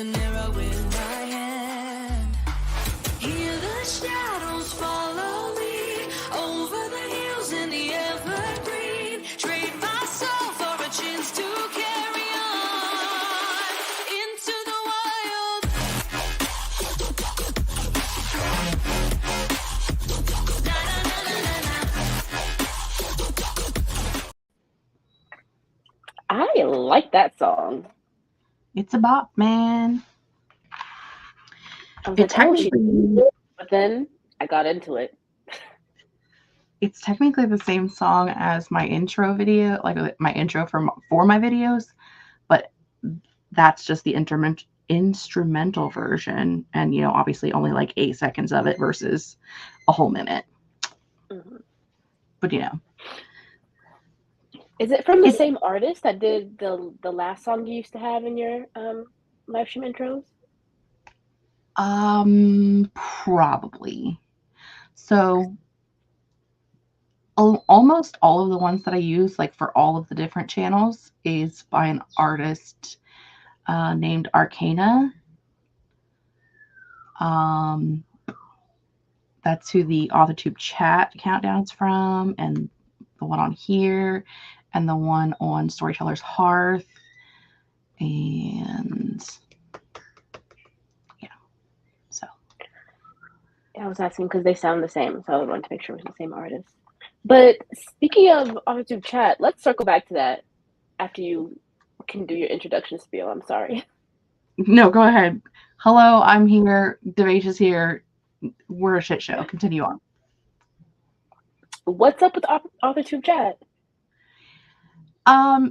an arrow in my hand. Hear the shadows follow me over the hills in the evergreen. Trade my soul for a chance to carry on into the wild. Na, na, na, na, na, na. I like that song. It's a bop, man. I was It's like, oh, she technically, but then I got into it. it's technically the same song as my intro video, like my intro for my videos, but that's just the instrumental version, and obviously only like 8 seconds of it versus a whole minute. Mhm. But Is it from the same artist that did the last song you used to have in your live stream intros? probably. So almost all of the ones that I use, like for all of the different channels, is by an artist named Arcana. That's who the Authortube chat countdown's from, and the one on here, and the one on Storytellers Hearth, and yeah. So I was asking because they sound the same, so I wanted to make sure it was the same artist. But speaking of Authortube chat, let's circle back to that after you can do your introduction spiel. I'm sorry. no, go ahead. Hello, I'm here. Deities is here. We're a shit show. Continue on. What's up with Authortube chat? I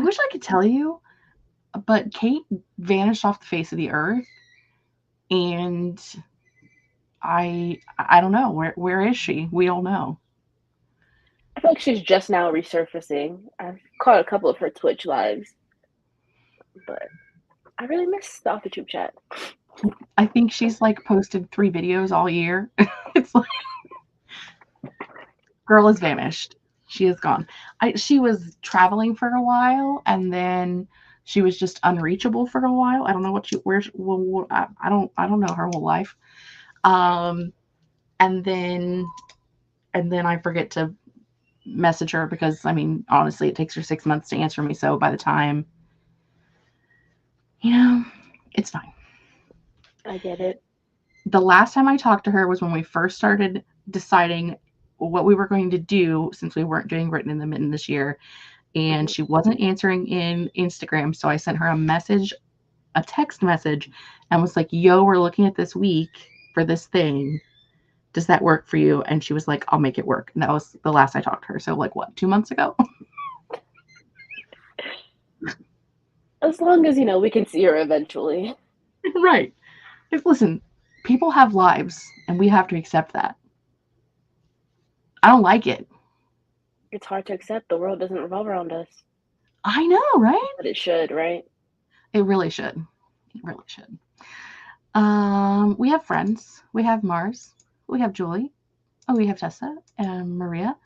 wish I could tell you, but Kate vanished off the face of the earth, and I don't know where is she? We don't know. I feel like she's just now resurfacing. I've caught a couple of her Twitch lives, but I really miss the Authortube chat. I think she's like posted 3 videos all year. It's like, girl has vanished. She is gone. She was traveling for a while, and then she was just unreachable for a while. I don't know I don't know her whole life. And then I forget to message her because, I mean, honestly, it takes her 6 months to answer me. So by the time, it's fine. I get it. The last time I talked to her was when we first started deciding what we were going to do, since we weren't doing Written in the Mitten this year, and she wasn't answering in Instagram. So I sent her a text message, and was like, yo, we're looking at this week for this thing. Does that work for you? And she was like, I'll make it work. And that was the last I talked to her. So like, what, 2 months ago? As long as, we can see her eventually. Right. Listen, people have lives, and we have to accept that. I don't like it. It's hard to accept. The world doesn't revolve around us. I know, right? But it should, right? It really should. It really should. We have friends. We have Mars. We have Julie. Oh, we have Tessa and Maria,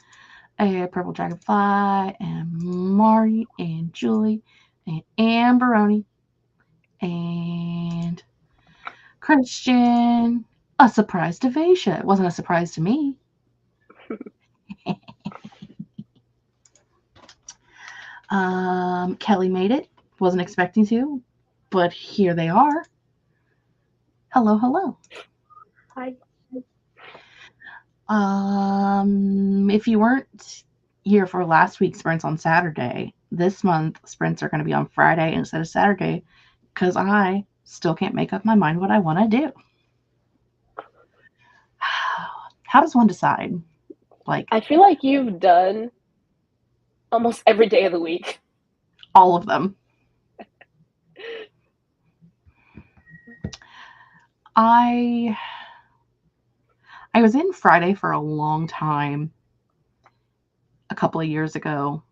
a Purple Dragonfly, and Mari, and Julie, and Amberoni, and Christian. A surprise to Vasia. It wasn't a surprise to me. Kelly made it. Wasn't expecting to, but here they are. Hello, hello. Hi. If you weren't here for last week's sprints on Saturday, this month sprints are going to be on Friday instead of Saturday, because I still can't make up my mind what I want to do. How does one decide? I feel like you've done almost every day of the week. All of them. I was in Friday for a long time, a couple of years ago,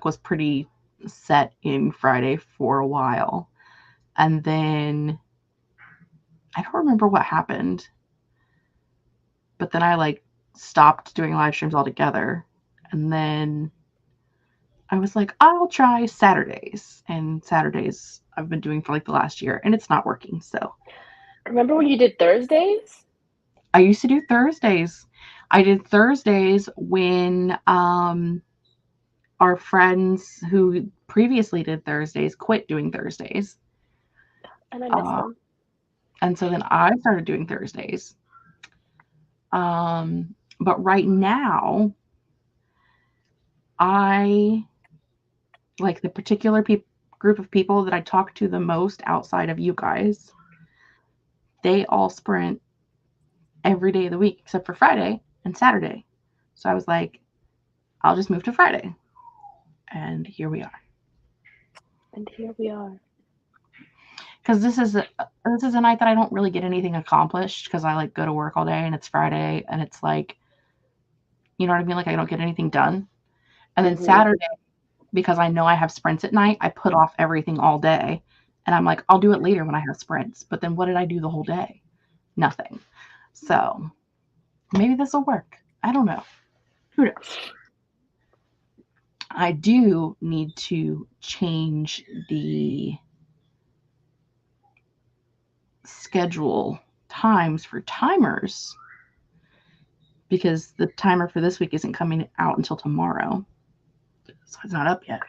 was pretty set in Friday for a while. And then I don't remember what happened, but then I stopped doing live streams altogether. And then I was like, I'll try Saturdays. And Saturdays I've been doing for like the last year, and it's not working. So Remember when you did Thursdays? I used to do Thursdays. I did Thursdays when our friends who previously did Thursdays quit doing Thursdays. And I miss Uh, them. and so then I started doing Thursdays. But right now, I like the particular group of people that I talk to the most outside of you guys. They all sprint every day of the week except for Friday and Saturday. So I was like, I'll just move to Friday. And here we are. And here we are. Because this is a night that I don't really get anything accomplished because I like go to work all day and it's Friday and it's like, you know what I mean? Like I don't get anything done. And then Saturday, because I know I have sprints at night, I put off everything all day. And I'm like, I'll do it later when I have sprints. But then what did I do the whole day? Nothing. So maybe this will work. I don't know. Who knows? I do need to change the schedule times for timers because the timer for this week isn't coming out until tomorrow. So it's not up yet.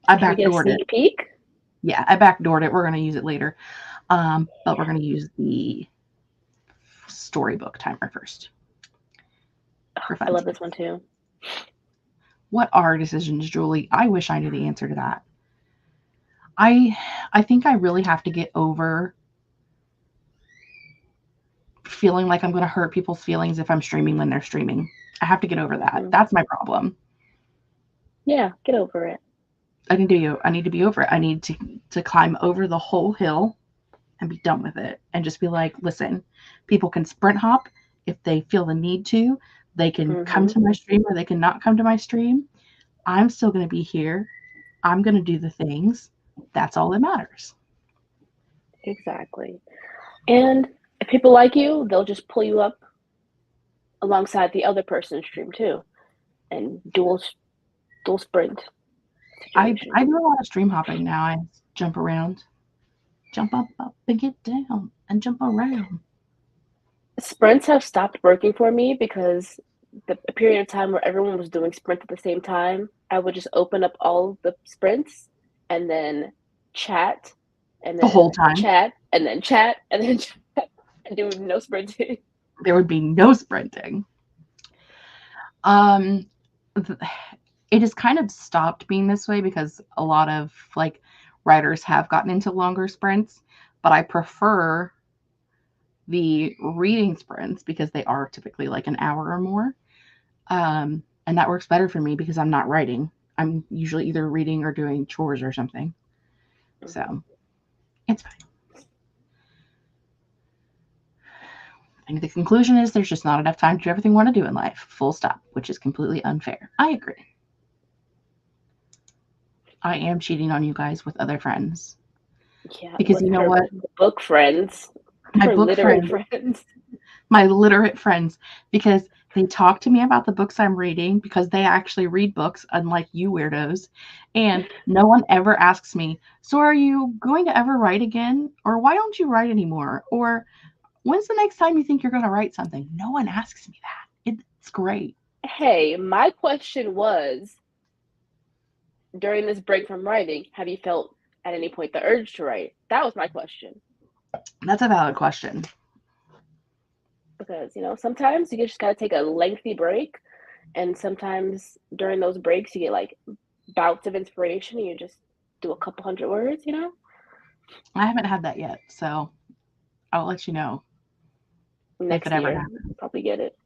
I backdoored it. Peek? Yeah, I backdoored it. We're going to use it later. But we're going to use the storybook timer first. I love this one too. What are decisions, Julie? I wish I knew the answer to that. I think I really have to get over feeling like I'm going to hurt people's feelings if I'm streaming when they're streaming. I have to get over that. Mm-hmm. That's my problem. Yeah, get over it. I need to be over it. I need to climb over the whole hill and be done with it and just be like, listen, people can sprint hop if they feel the need to. They can come to my stream or they can not come to my stream. I'm still going to be here. I'm going to do the things. That's all that matters. Exactly. And if people like you, they'll just pull you up alongside the other person's stream too. And dual sprint. I do a lot of stream hopping now. I jump around. Jump up and get down and jump around. Sprints have stopped working for me because the period of time where everyone was doing sprint at the same time, I would just open up all the sprints and then chat and then the whole time chat and then chat and then chat and do no sprinting. There would be no sprinting. It has kind of stopped being this way because a lot of like writers have gotten into longer sprints, but I prefer the reading sprints because they are typically like an hour or more. And that works better for me because I'm not writing. I'm usually either reading or doing chores or something. So it's fine. And the conclusion is there's just not enough time to do everything we want to do in life. Full stop, which is completely unfair. I agree. I am cheating on you guys with other friends. Yeah, because you know what? Book friends. My book friends. My literate friends. Because they talk to me about the books I'm reading because they actually read books, unlike you weirdos. And no one ever asks me, so are you going to ever write again? Or why don't you write anymore? Or when's the next time you think you're going to write something? No one asks me that. It's great. Hey, my question was, during this break from writing, have you felt at any point the urge to write? That was my question. That's a valid question. Because, sometimes you just got to take a lengthy break. And sometimes during those breaks, you get like bouts of inspiration and you just do a couple hundred words, I haven't had that yet. So I'll let you know. Next year, you'll probably get it.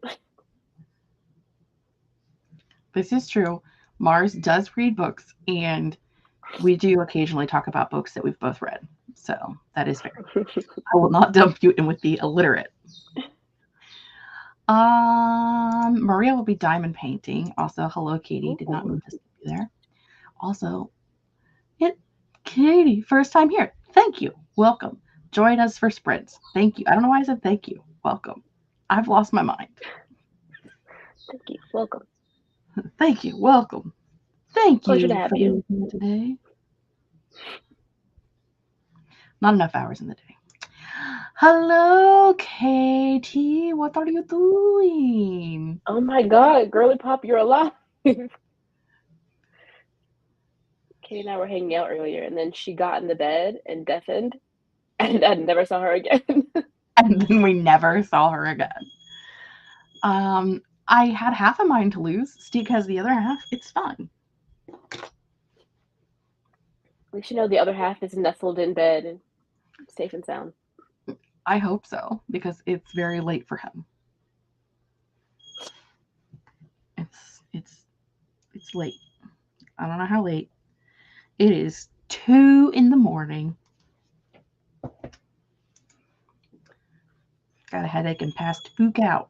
This is true. Mars does read books, and we do occasionally talk about books that we've both read. So that is fair. I will not dump you in with the illiterate. Maria will be diamond painting. Also, hello, Katie. Did not mean to see you there. Also, Katie, first time here. Thank you. Welcome. Join us for sprints. Thank you. I don't know why I said thank you. Welcome. I've lost my mind. Thank you. Welcome. Thank you. Welcome. Thank Pleasure you to have for you being here today. Not enough hours in the day. Hello, Katie. What are you doing? Oh my God, girly pop, you're alive. Katie and I were hanging out earlier, and then she got in the bed and deafened, and I never saw her again. And then we never saw her again. I had half a mind to lose. Steve has the other half. It's fine. At least you know the other half is nestled in bed and safe and sound. I hope so, because it's very late for him. It's late. I don't know how late. It is 2 a.m. Got a headache and passed the spook out.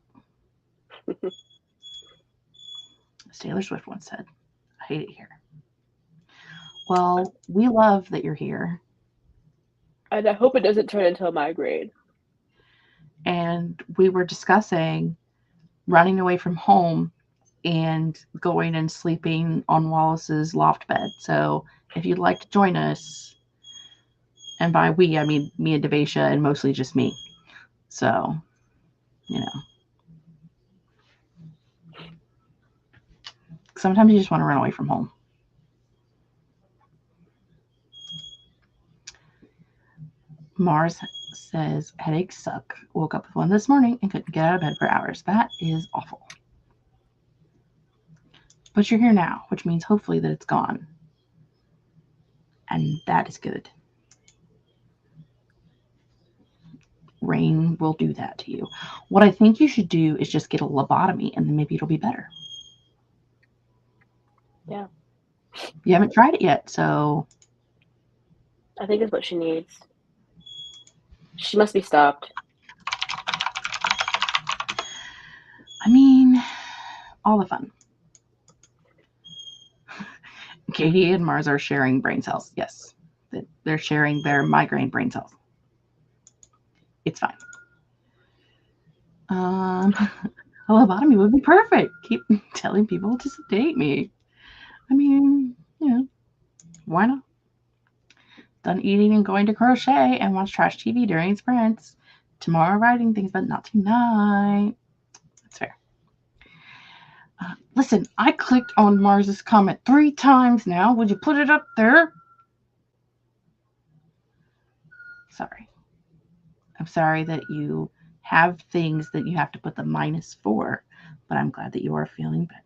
As Taylor Swift once said, I hate it here. Well, we love that you're here. And I hope it doesn't turn into a migraine. And we were discussing running away from home and going and sleeping on Wallace's loft bed. So if you'd like to join us, and by we, I mean me and Devasia and mostly just me. So, sometimes you just want to run away from home. Mars says, headaches suck. Woke up with one this morning and couldn't get out of bed for hours. That is awful. But you're here now, which means hopefully that it's gone. And that is good. Rain will do that to you. What I think you should do is just get a lobotomy, and then maybe it'll be better. Yeah. You haven't tried it yet, so. I think it's what she needs. She must be stopped. I mean, all the fun. Katie and Mars are sharing brain cells. Yes, they're sharing their migraine brain cells. It's fine. A lobotomy would be perfect. Keep telling people to sedate me. I mean, why not? Done eating and going to crochet and watch trash TV during sprints. Tomorrow writing things, but not tonight. That's fair. Listen, I clicked on Mars's comment 3 times now. Would you put it up there? Sorry. I'm sorry that you have things that you have to put the minus for, but I'm glad that you are feeling better.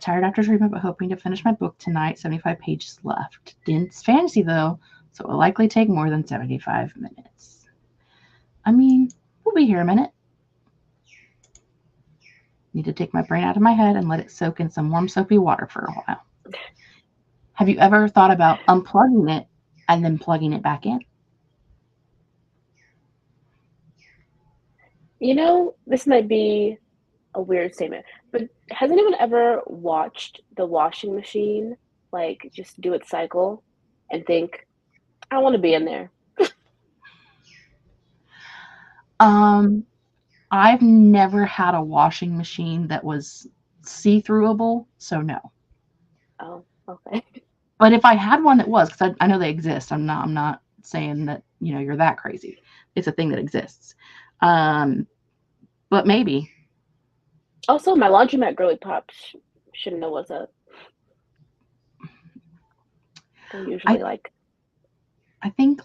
Tired after treatment, but hoping to finish my book tonight. 75 pages left. Dense fantasy, though, so it will likely take more than 75 minutes. I mean, we'll be here a minute. Need to take my brain out of my head and let it soak in some warm, soapy water for a while. Have you ever thought about unplugging it and then plugging it back in? This might be a weird statement, but has anyone ever watched the washing machine, like, just do its cycle and think, I want to be in there? I've never had a washing machine that was see-throughable, so no. Oh, okay. But if I had one that was, because I know they exist, I'm not saying that you're that crazy. It's a thing that exists. But maybe. Also, my laundromat girly pop should know what's up. They're usually I think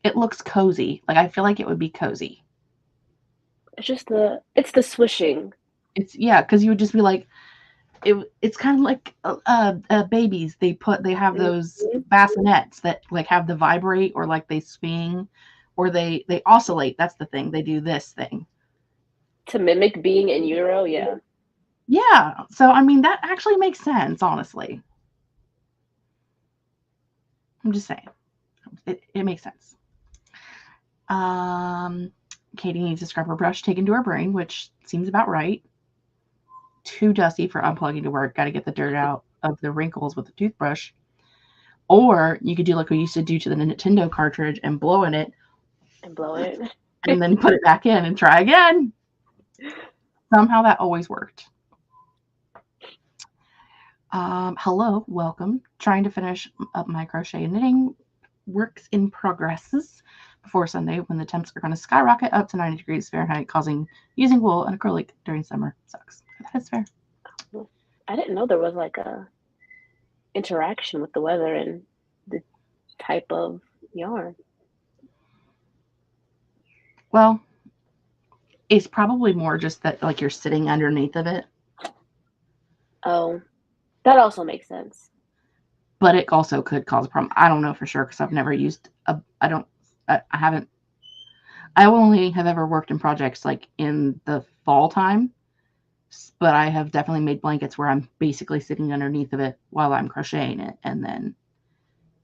it looks cozy. Like, I feel like it would be cozy. It's just it's the swishing. Because you would just be like, it's kind of like babies. They have those bassinets that like have the vibrate, or like they swing, or they oscillate. That's the thing. They do this thing to mimic being in utero. Yeah. So I mean, that actually makes sense, honestly. I'm just saying, it makes sense. Katie needs a scrubber brush taken to her brain, which seems about right. Too dusty for unplugging to work. Got to get the dirt out of the wrinkles with a toothbrush. Or you could do like we used to do to the Nintendo cartridge and blow in it. And blow it. And then put it back in and try again. Somehow that always worked. Hello, welcome. Trying to finish up my crochet and knitting works in progresses before Sunday when the temps are going to skyrocket up to 90 degrees Fahrenheit, causing using wool and acrylic during summer sucks. That is fair. I didn't know there was like a interaction with the weather and the type of yarn. Well, it's probably more just that like you're sitting underneath of it. Oh, that also makes sense. But it also could cause a problem. I don't know for sure because I've never used I haven't. I only have ever worked in projects like in the fall time, but I have definitely made blankets where I'm basically sitting underneath of it while I'm crocheting it, and then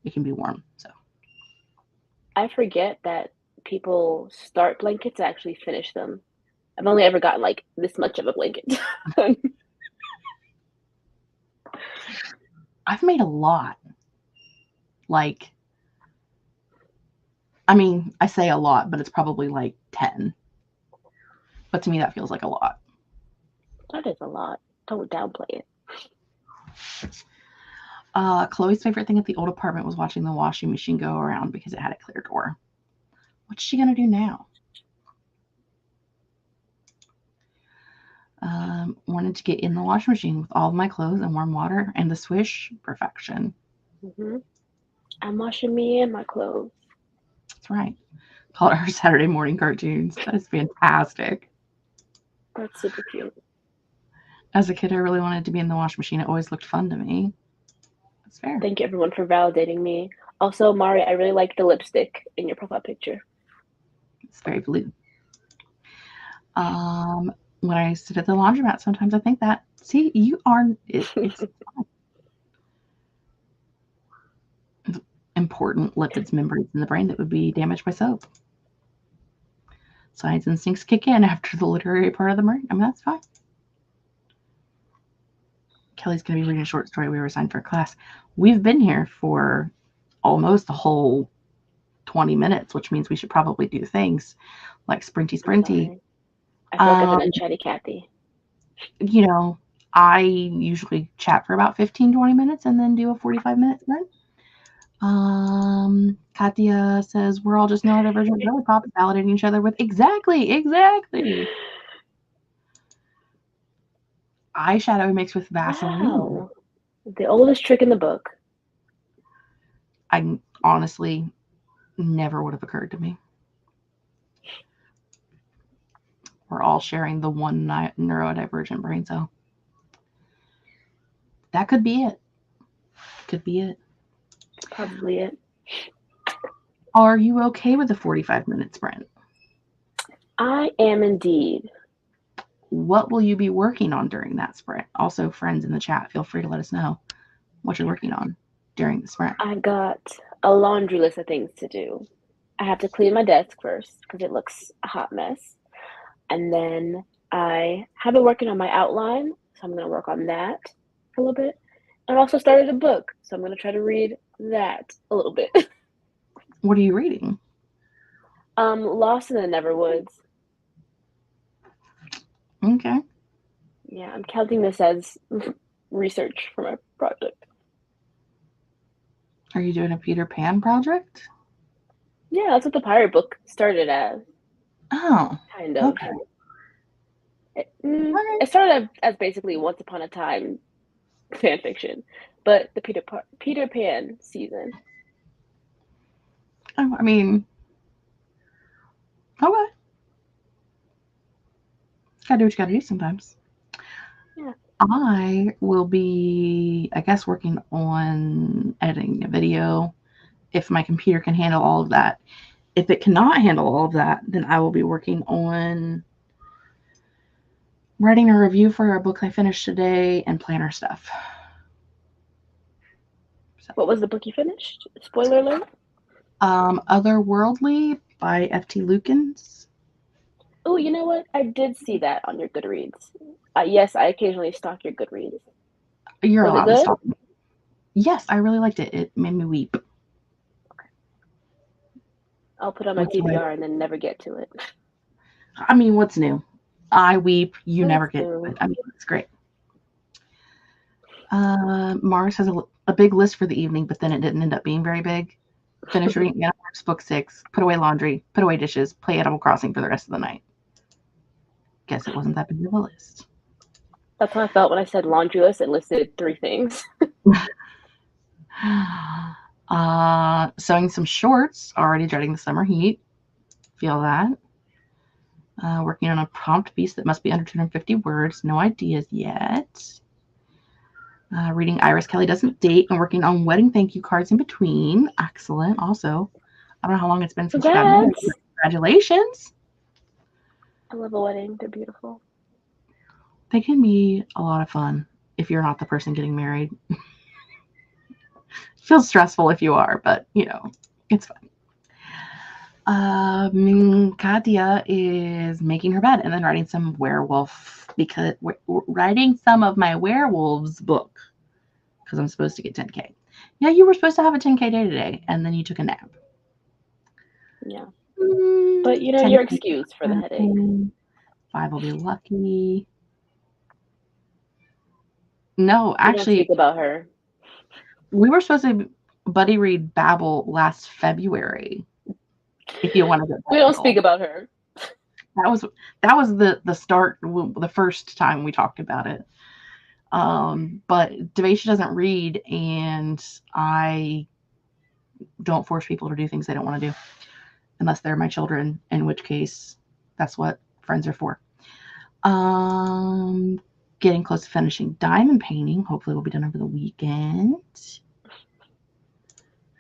it can be warm. So I forget that people start blankets and actually finish them. I've only ever gotten like this much of a blanket. I've made a lot. Like, I mean, I say a lot, but it's probably like 10. But to me, that feels like a lot. That is a lot. Don't downplay it. Chloe's favorite thing at the old apartment was watching the washing machine go around because it had a clear door. What's she going to do now? Wanted to get in the washing machine with all of my clothes and warm water and the swish. Perfection. Mm-hmm. I'm washing me and my clothes. That's right. Called it her Saturday morning cartoons. That is fantastic. That's super cute. As a kid, I really wanted to be in the washing machine. It always looked fun to me. That's fair. Thank you, everyone, for validating me. Also, Mari, I really like the lipstick in your profile picture. It's very blue. When I sit at the laundromat, sometimes I think that. See, you are. It's important lipids membranes in the brain that would be damaged by soap. Science instincts kick in after the literary part of the brain. I mean, that's fine. Kelly's going to be reading a short story we were assigned for class. We've been here for almost a whole 20 minutes, which means we should probably do things like sprinty. I feel like I've been a chatty Cathy. You know, I usually chat for about 15-20 minutes and then do a 45-minute sprint. Katya says we're all just neurodivergent girly pop validating each other with exactly. Eyeshadow mixed with Vaseline. Wow. The oldest trick in the book. I honestly never would have occurred to me. We're all sharing the one neurodivergent brain cell. That could be it. Probably it. Are you okay with a 45-minute sprint? I am indeed. What will you be working on during that sprint? Also, friends in the chat, feel free to let us know what you're working on during the sprint. I've got a laundry list of things to do. I have to clean my desk first because it looks a hot mess. And then I have been working on my outline, so I'm going to work on that for a little bit. I've also started a book, so I'm going to try to read that a little bit. What are you reading? Lost in the Neverwoods. Okay. Yeah, I'm counting this as research for my project. Are you doing a Peter Pan project? Yeah, that's what the pirate book started as. Oh. Kind of. Okay. It started as basically Once Upon a Time fan fiction, but the Peter Pan season. I mean, okay. Gotta do what you gotta do sometimes. Yeah. I will be, I guess, working on editing a video if my computer can handle all of that. If it cannot handle all of that, then I will be working on writing a review for a book I finished today and planner stuff. So, what was the book you finished? Spoiler alert. Otherworldly by F.T. Lukens. Oh, you know what? I did see that on your Goodreads. Yes, I occasionally stalk your Goodreads. You're allowed to stalk me. Yes, I really liked it. It made me weep. Okay. I'll put on my TBR and then never get to it. I mean, what's new? I weep. You never get to it. I mean, it's great. Mars has a big list for the evening, but then it didn't end up being very big. Finish reading Anna Mark's book 6, put away laundry, put away dishes, play Animal Crossing for the rest of the night. Guess it wasn't that big of a list. That's how I felt when I said laundry list. It listed 3 things. Sewing some shorts, already dreading the summer heat. Feel that. Working on a prompt piece that must be under 250 words. No ideas yet. Reading Iris Kelly Doesn't Date and working on wedding thank you cards in between. Excellent. Also, I don't know how long it's been since you got married. Congrats! Congratulations. I love a wedding. They're beautiful. They can be a lot of fun if you're not the person getting married. Feels stressful if you are, but you know, it's fun. Katia is making her bed and then writing some writing some of my werewolves book because I'm supposed to get 10K. Yeah, you were supposed to have a 10K day today, and then you took a nap. Yeah. But you know, your excuse for the headache. 5 will be lucky. No, We don't actually, speak about her. we were supposed to buddy read Babel last February. If you want to go, We don't speak about her. That was the start, the first time we talked about it. But Devasia doesn't read, and I don't force people to do things they don't want to do unless they're my children, in which case that's what friends are for. Getting close to finishing diamond painting. Hopefully we'll be done over the weekend.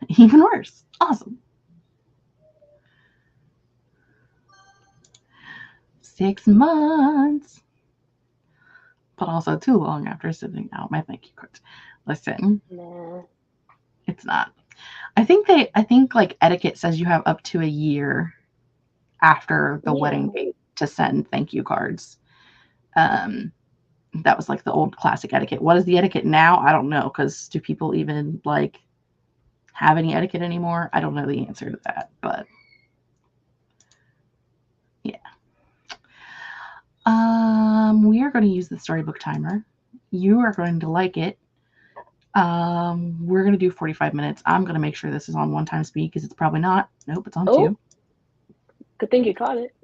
Even worse. Awesome. 6 months. But also too long after sending out my thank you cards. Listen. Nah. It's not. I think like etiquette says you have up to a year after the wedding date to send thank you cards. That was like the old classic etiquette. What is the etiquette now? I don't know, because do people even like have any etiquette anymore? I don't know the answer to that, but yeah. We are going to use the storybook timer. You are going to like it. We're going to do 45 minutes. I'm going to make sure this is on 1 time speed because it's probably not. Nope, it's on 2. Good thing you caught it.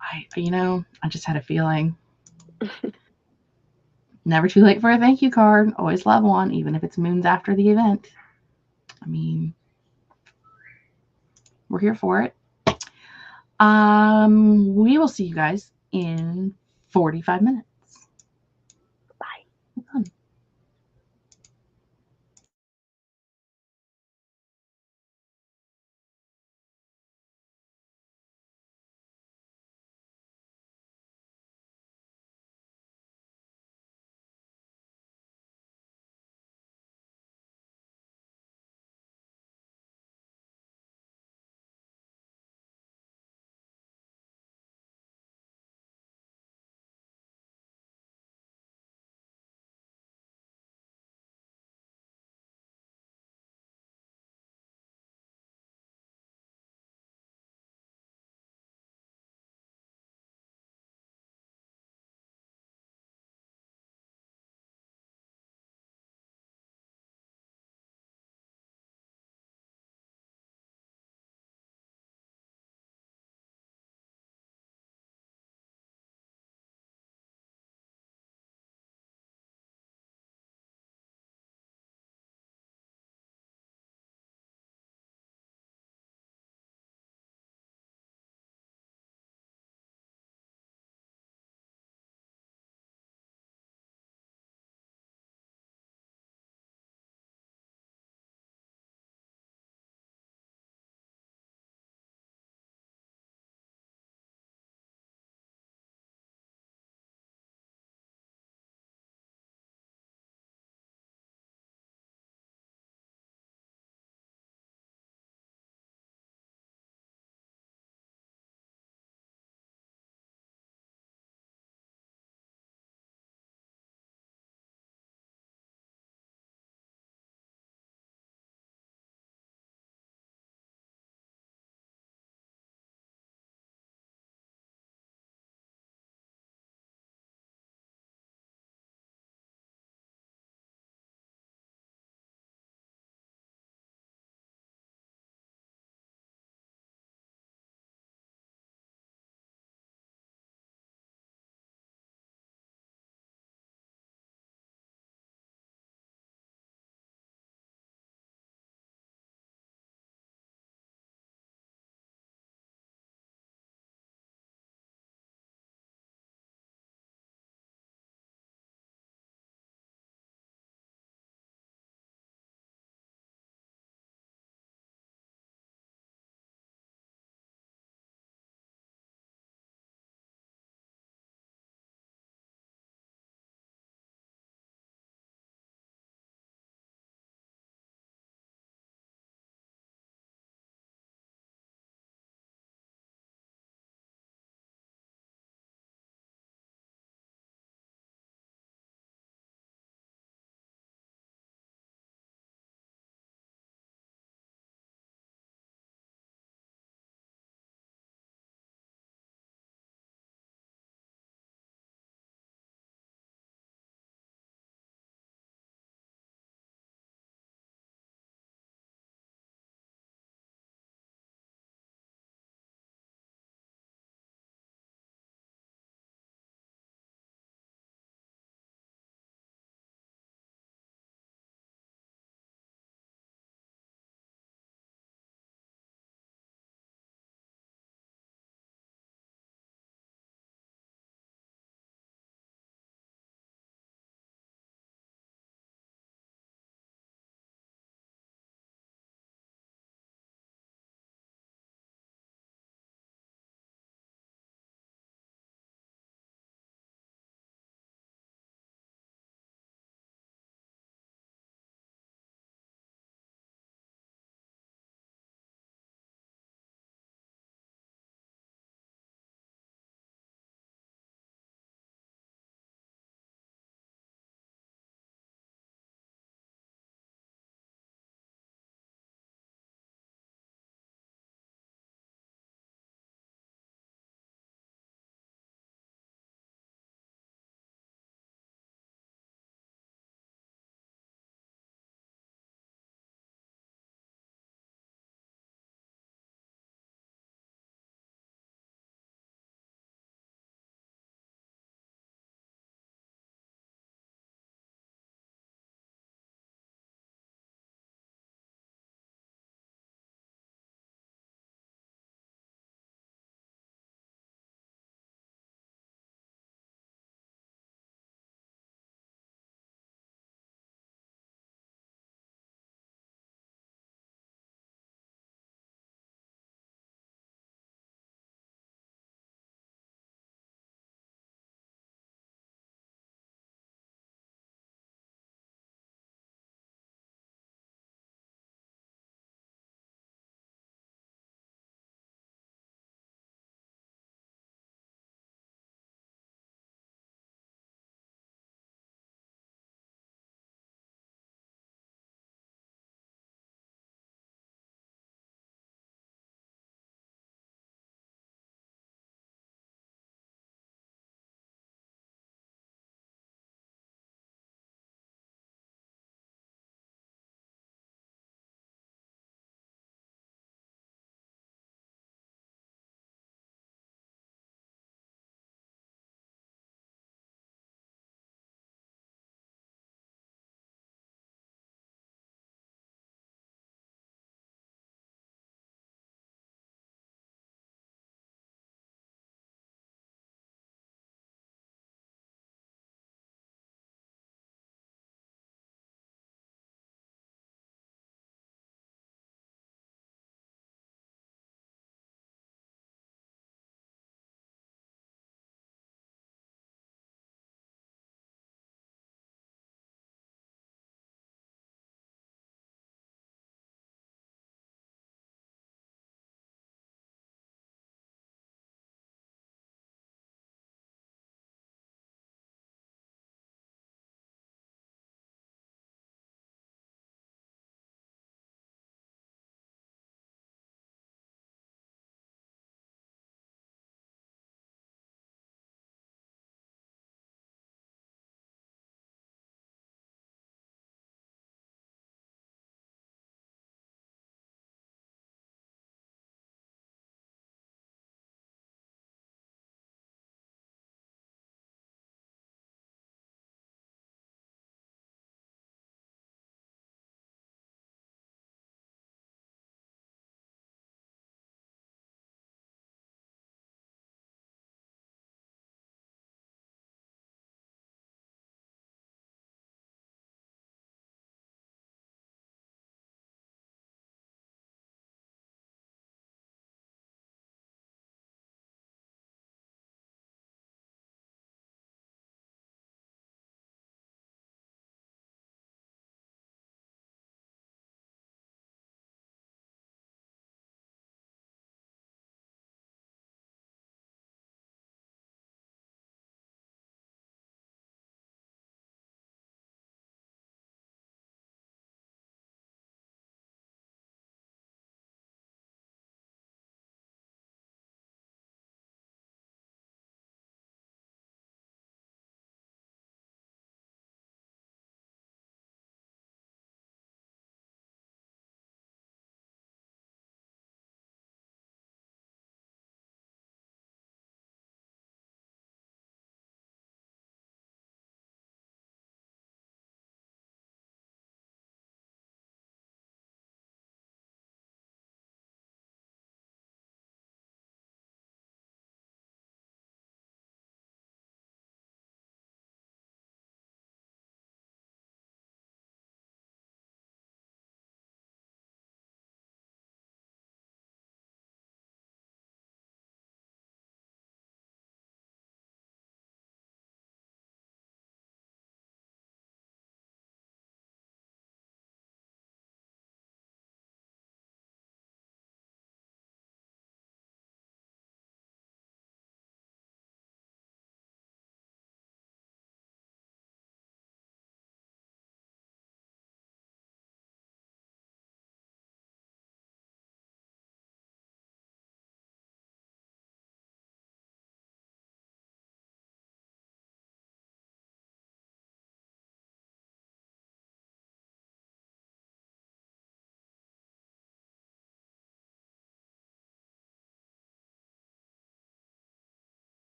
I just had a feeling. Never too late for a thank you card. Always love one, even if it's moons after the event. I mean, we're here for it. We will see you guys in 45 minutes. Bye.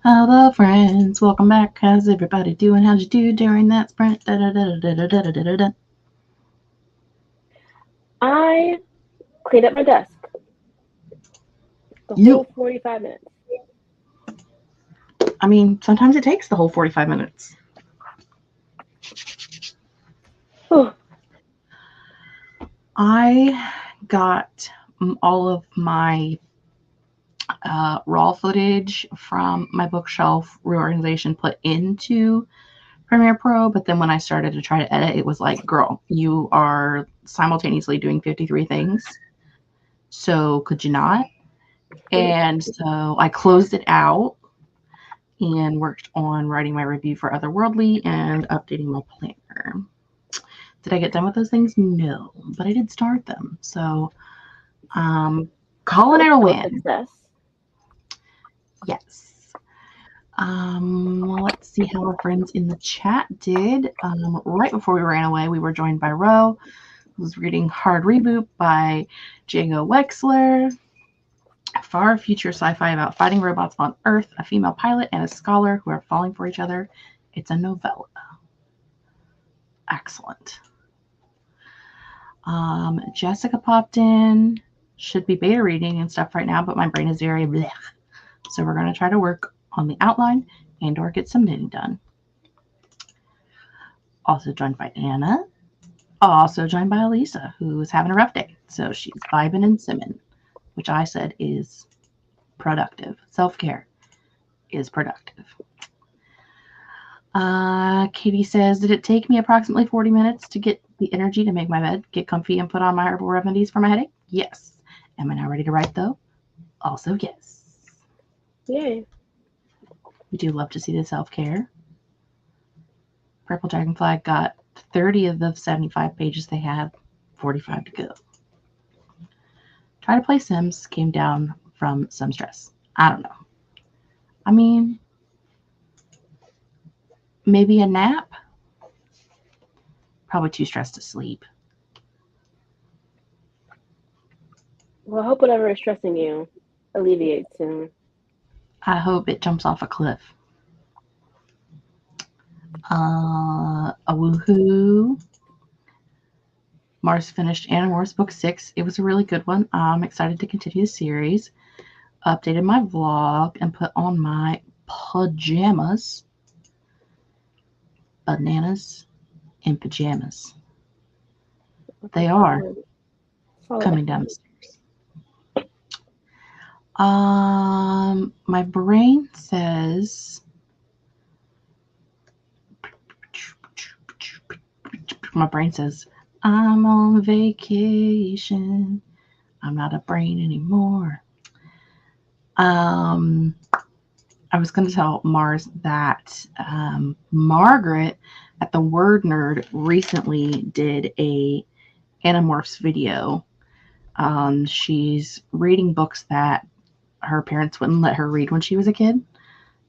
Hello, friends. Welcome back. How's everybody doing? How'd you do during that sprint? I cleaned up my desk. The You. whole 45 minutes. I mean, sometimes it takes the whole 45 minutes. Whew. I got all of my raw footage from my bookshelf reorganization put into Premiere Pro, but then when I started to try to edit, it was like, girl, you are simultaneously doing 53 things. So could you not? And so I closed it out and worked on writing my review for Otherworldly and updating my planner. Did I get done with those things? No, but I did start them. So calling it a win. Success. Yes. Let's see how our friends in the chat did. Right before we ran away, we were joined by Ro, who was reading Hard Reboot by Jago Wexler. Far future sci-fi about fighting robots on Earth, a female pilot and a scholar who are falling for each other. It's a novella. Excellent. Jessica popped in. Should be beta reading and stuff right now, but my brain is very blech. So we're going to try to work on the outline and or get some knitting done. Also joined by Anna. Also joined by Elisa, who is having a rough day. So she's vibing and simming, which I said is productive. Self-care is productive. Katie says, did it take me approximately 40 minutes to get the energy to make my bed, get comfy, and put on my herbal remedies for my headache? Yes. Am I now ready to write, though? Also, yes. Yay. We do love to see the self-care. Purple Dragonfly got 30 of the 75 pages they had, 45 to go. Try to play Sims, came down from some stress. I don't know. I mean, maybe a nap? Probably too stressed to sleep. Well, I hope whatever is stressing you alleviates soon. I hope it jumps off a cliff. A woohoo. Mars finished Animorphs Book 6. It was a really good one. I'm excited to continue the series. Updated my vlog and put on my pajamas. Bananas in pajamas. They are coming down the stairs. My brain says... My brain says, I'm on vacation. I'm not a brain anymore. I was going to tell Mars that Margaret at the Word Nerd recently did a Animorphs video. She's reading books that her parents wouldn't let her read when she was a kid.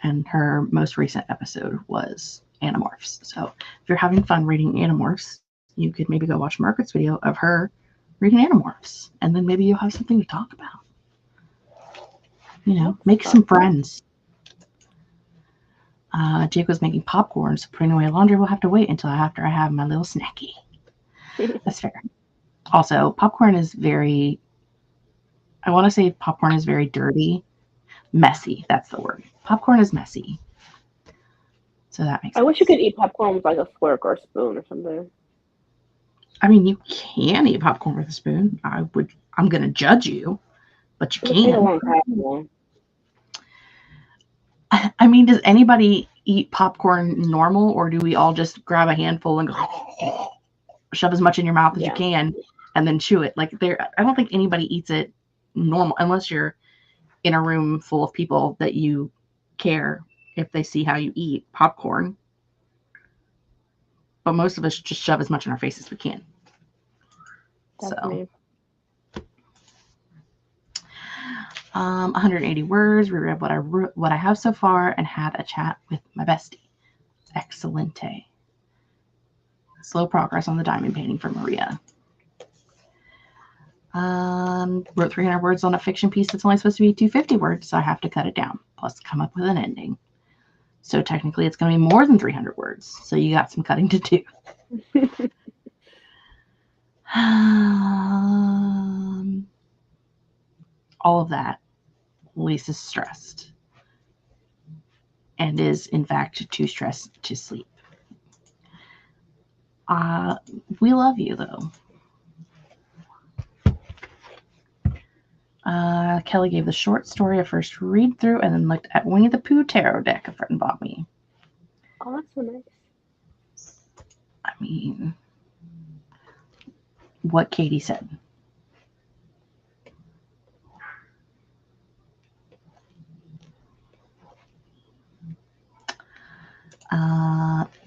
And her most recent episode was Animorphs. So if you're having fun reading Animorphs, you could maybe go watch Margaret's video of her reading Animorphs. And then maybe you'll have something to talk about. You know, make some friends. Jake was making popcorn, so putting away laundry will have to wait until after I have my little snacky. That's fair. Also, popcorn is very, I want to say popcorn is very dirty. Messy, that's the word. Popcorn is messy. So that makes sense. I wish you could eat popcorn with like a fork or a spoon or something. I mean, you can eat popcorn with a spoon. I'm going to judge you, but you It would take a can. long time. I mean, does anybody eat popcorn normal, or do we all just grab a handful and go shove as much in your mouth as you can and then chew it? Like, I don't think anybody eats it normal unless you're in a room full of people that you care if they see how you eat popcorn. But most of us just shove as much in our face as we can. That's so me. 180 words. Reread what I have so far and had a chat with my bestie. Excellente. Slow progress on the diamond painting for Maria. Wrote 300 words on a fiction piece that's only supposed to be 250 words, so I have to cut it down, plus come up with an ending. So technically it's going to be more than 300 words, so you got some cutting to do. All of that. Lisa's stressed and is, in fact, too stressed to sleep. We love you, though. Kelly gave the short story a first read through and then looked at Winnie the Pooh tarot deck a friend bought me. Oh, that's so nice. I mean, what Katie said.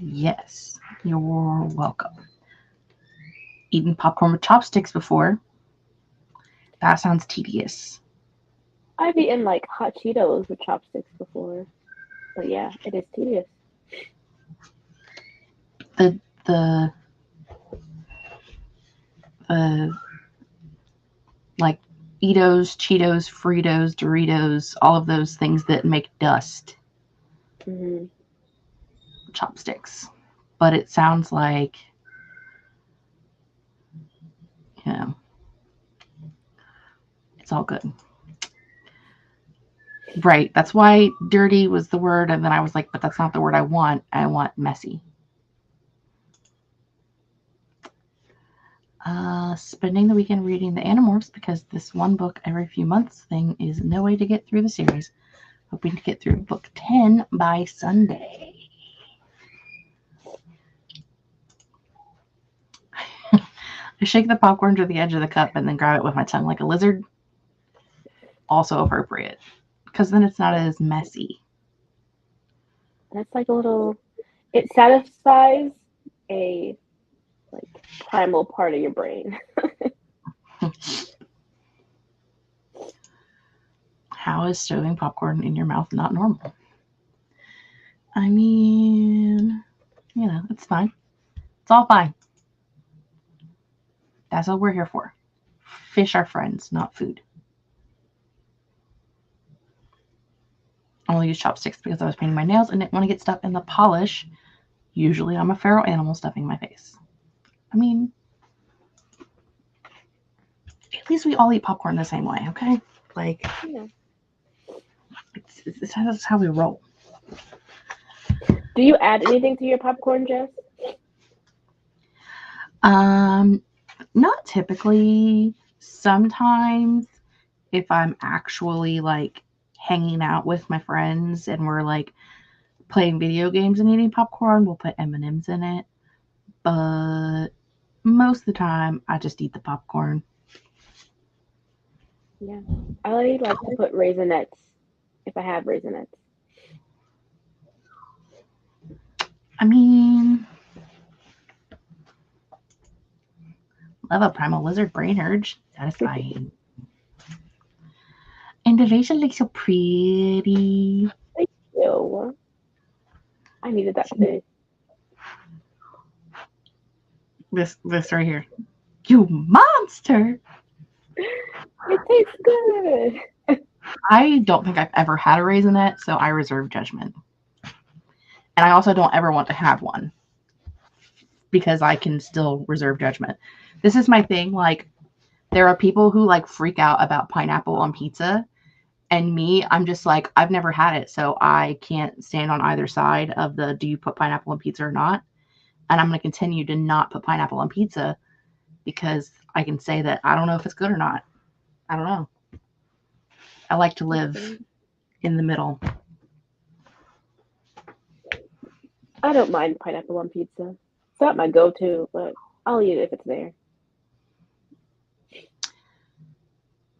Yes, you're welcome. Eaten popcorn with chopsticks before. That sounds tedious. I've eaten like hot Cheetos with chopsticks before, but yeah, it is tedious. The like Cheetos, Fritos, Doritos, all of those things that make dust. Mm-hmm. Chopsticks. But it sounds like, you know, it's all good. Right. That's why dirty was the word. And then I was like, but that's not the word I want. I want messy. Spending the weekend reading the Animorphs because this one book every few months thing is no way to get through the series. Hoping to get through book 10 by Sunday. I shake the popcorn to the edge of the cup and then grab it with my tongue like a lizard. Also appropriate. Because then it's not as messy. That's like a little, it satisfies a like primal part of your brain. How is shoving popcorn in your mouth not normal? I mean, you know, it's fine. It's all fine. That's what we're here for. Fish are friends, not food. I only use chopsticks because I was painting my nails and didn't want to get stuff in the polish. Usually I'm a feral animal stuffing my face. I mean, at least we all eat popcorn the same way, okay? Like, Yeah. That's how we roll. Do you add anything to your popcorn, Jess? Not typically. Sometimes if I'm actually like hanging out with my friends and we're like playing video games and eating popcorn, we'll put M&Ms in it. But most of the time I just eat the popcorn. Yeah. I like to put Raisinets if I have Raisinets. I mean, love a primal lizard brain urge. Satisfying. And the vase looks so pretty. Thank you. I needed that today. This right here. You monster! It tastes good. I don't think I've ever had a raisinette, so I reserve judgment. And I also don't ever want to have one because I can still reserve judgment. This is my thing. Like, there are people who like freak out about pineapple on pizza. And me, I'm just like, I've never had it. So I can't stand on either side of the, do you put pineapple on pizza or not? And I'm going to continue to not put pineapple on pizza because I can say that I don't know if it's good or not. I don't know. I like to live in the middle. I don't mind pineapple on pizza. It's not my go-to, but I'll eat it if it's there.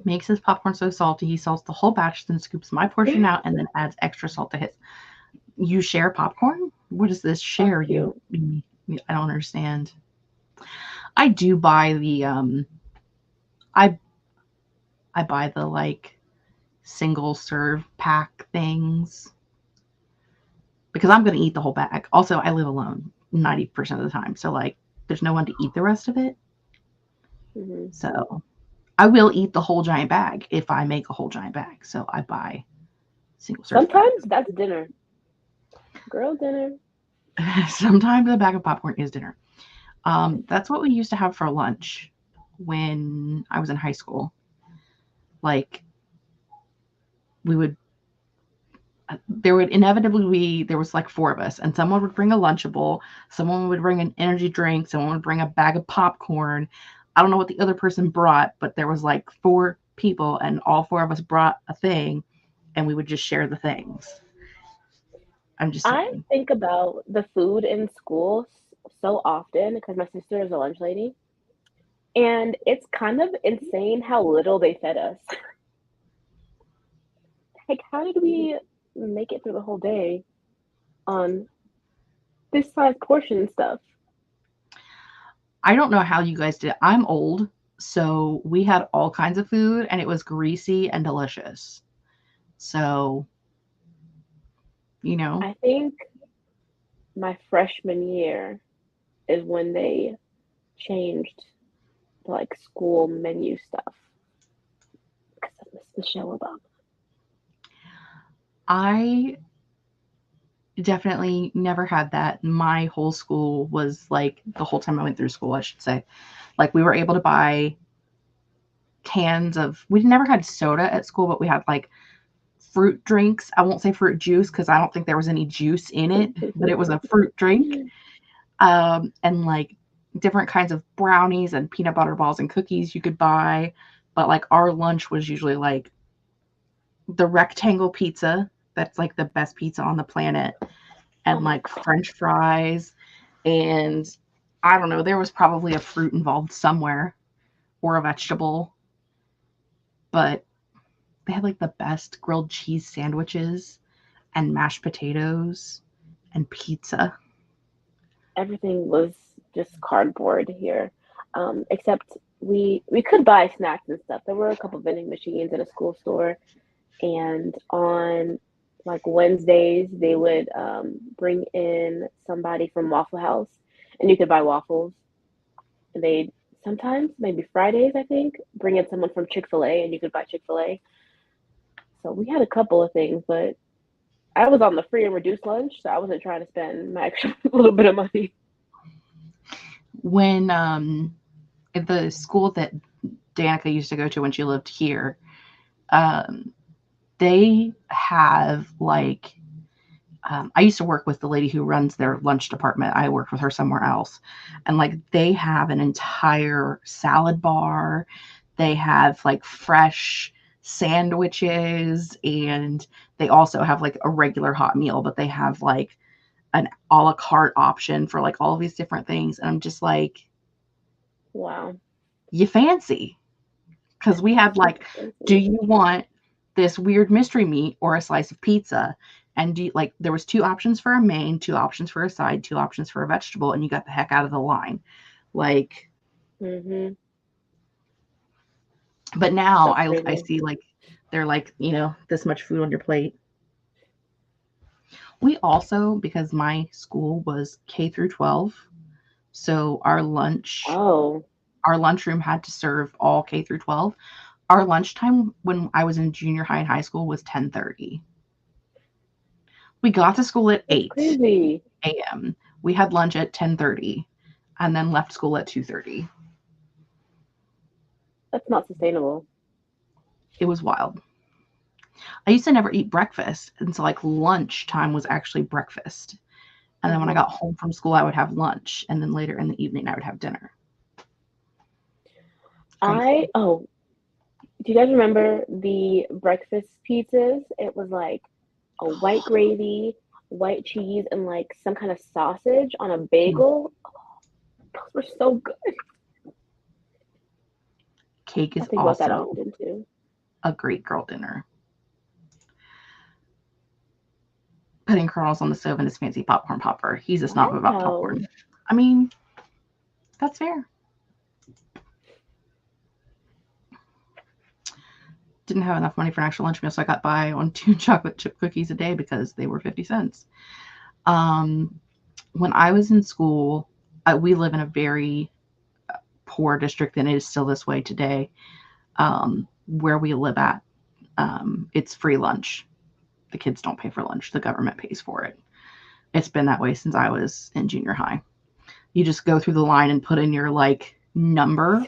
Makes his popcorn so salty, he salts the whole batch, then scoops my portion out and then adds extra salt to his. You share popcorn? What is this share you? I don't understand. I do buy the I buy the like single serve pack things because I'm going to eat the whole bag. Also, I live alone 90% of the time. So like there's no one to eat the rest of it. Mm-hmm. So I will eat the whole giant bag if I make a whole giant bag. So I buy single serve Sometimes that's dinner. Girl dinner. bags. Sometimes a bag of popcorn is dinner. That's what we used to have for lunch when I was in high school. Like there would inevitably be, there was like 4 of us, and someone would bring a Lunchable, someone would bring an energy drink, someone would bring a bag of popcorn. I don't know what the other person brought, but there was like 4 people, and all 4 of us brought a thing, and we would just share the things. I'm just I saying. think about the food in school so often because my sister is a lunch lady, and it's kind of insane how little they fed us. Like, how did we make it through the whole day on this size portion stuff? I don't know how you guys did. I'm old, so we had all kinds of food, and it was greasy and delicious. So, I think my freshman year is when they changed the like school menu stuff because of Miss Michelle Obama. I definitely never had that. My whole school was like, the whole time I went through school, I should say, like we were able to buy cans of, we never had soda at school, but we had like fruit drinks. I won't say fruit juice because I don't think there was any juice in it, but it was a fruit drink. And like different kinds of brownies and peanut butter balls and cookies you could buy. But like our lunch was usually like the rectangle pizza. That's like the best pizza on the planet. And Oh my like God. French fries. And I don't know, there was probably a fruit involved somewhere or a vegetable. But they had like the best grilled cheese sandwiches and mashed potatoes and pizza. Everything was just cardboard here, except we could buy snacks and stuff. There were a couple vending machines at a school store, and on like Wednesdays they would bring in somebody from Waffle House, and you could buy waffles. And they sometimes maybe Fridays I think bring in someone from Chick-fil-A, and you could buy Chick-fil-A. So we had a couple of things, but I was on the free and reduced lunch, so I wasn't trying to spend my extra little bit of money. When at the school that Danica used to go to when she lived here, they have like, I used to work with the lady who runs their lunch department. I worked with her somewhere else. And like they have an entire salad bar. They have like fresh sandwiches, and they also have like a regular hot meal, but they have like an a la carte option for like all of these different things. And I'm just like, Wow. you fancy. Because we had like, do you want this weird mystery meat or a slice of pizza? And there was 2 options for a main, 2 options for a side, 2 options for a vegetable, and you got the heck out of the line. Like, Mm-hmm. but now That's I crazy. see like they're like, this much food on your plate. We also, because my school was K through 12, so our Oh, lunchroom had to serve all K through 12. Our lunchtime when I was in junior high and high school was 10:30. We got to school at that's 8 crazy. a.m. We had lunch at 10:30 and then left school at 2:30. That's not sustainable. It was wild. I used to never eat breakfast, and so like lunchtime was actually breakfast. And then when I Mm-hmm. got home from school, I would have lunch, and then later in the evening, I would have dinner. Crazy. Do you guys remember the breakfast pizzas? It was like a white gravy, white cheese, and like some kind of sausage on a bagel. Those were so good. Cake I is think about that also often too. a great girl dinner. Putting kernels on the stove in his fancy popcorn popper. He's a snob about Wow. popcorn. I mean, that's fair. Didn't have enough money for an actual lunch meal, so I got by on 2 chocolate chip cookies a day because they were 50 cents. When I was in school, we live in a very poor district, and it is still this way today. Where we live at, it's free lunch. The kids don't pay for lunch. The government pays for it. It's been that way since I was in junior high. You just go through the line and put in your like number.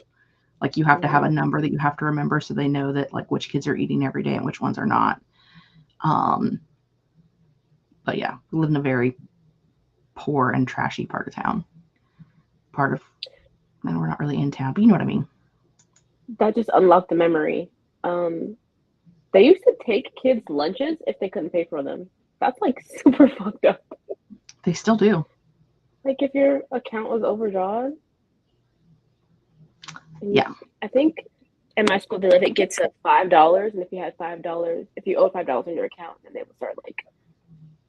Like you have to have a number that you have to remember so they know that like which kids are eating every day and which ones are not. But yeah, we live in a very poor and trashy part of town. And we're not really in town, but you know what I mean. That just unlocked the memory. They used to take kids' lunches if they couldn't pay for them. That's like super fucked up. They still do. Like if your account was overdrawn. Yeah. I think in my school they let it get to $5, and if you had $5, if you owed $5 in your account, then they would start like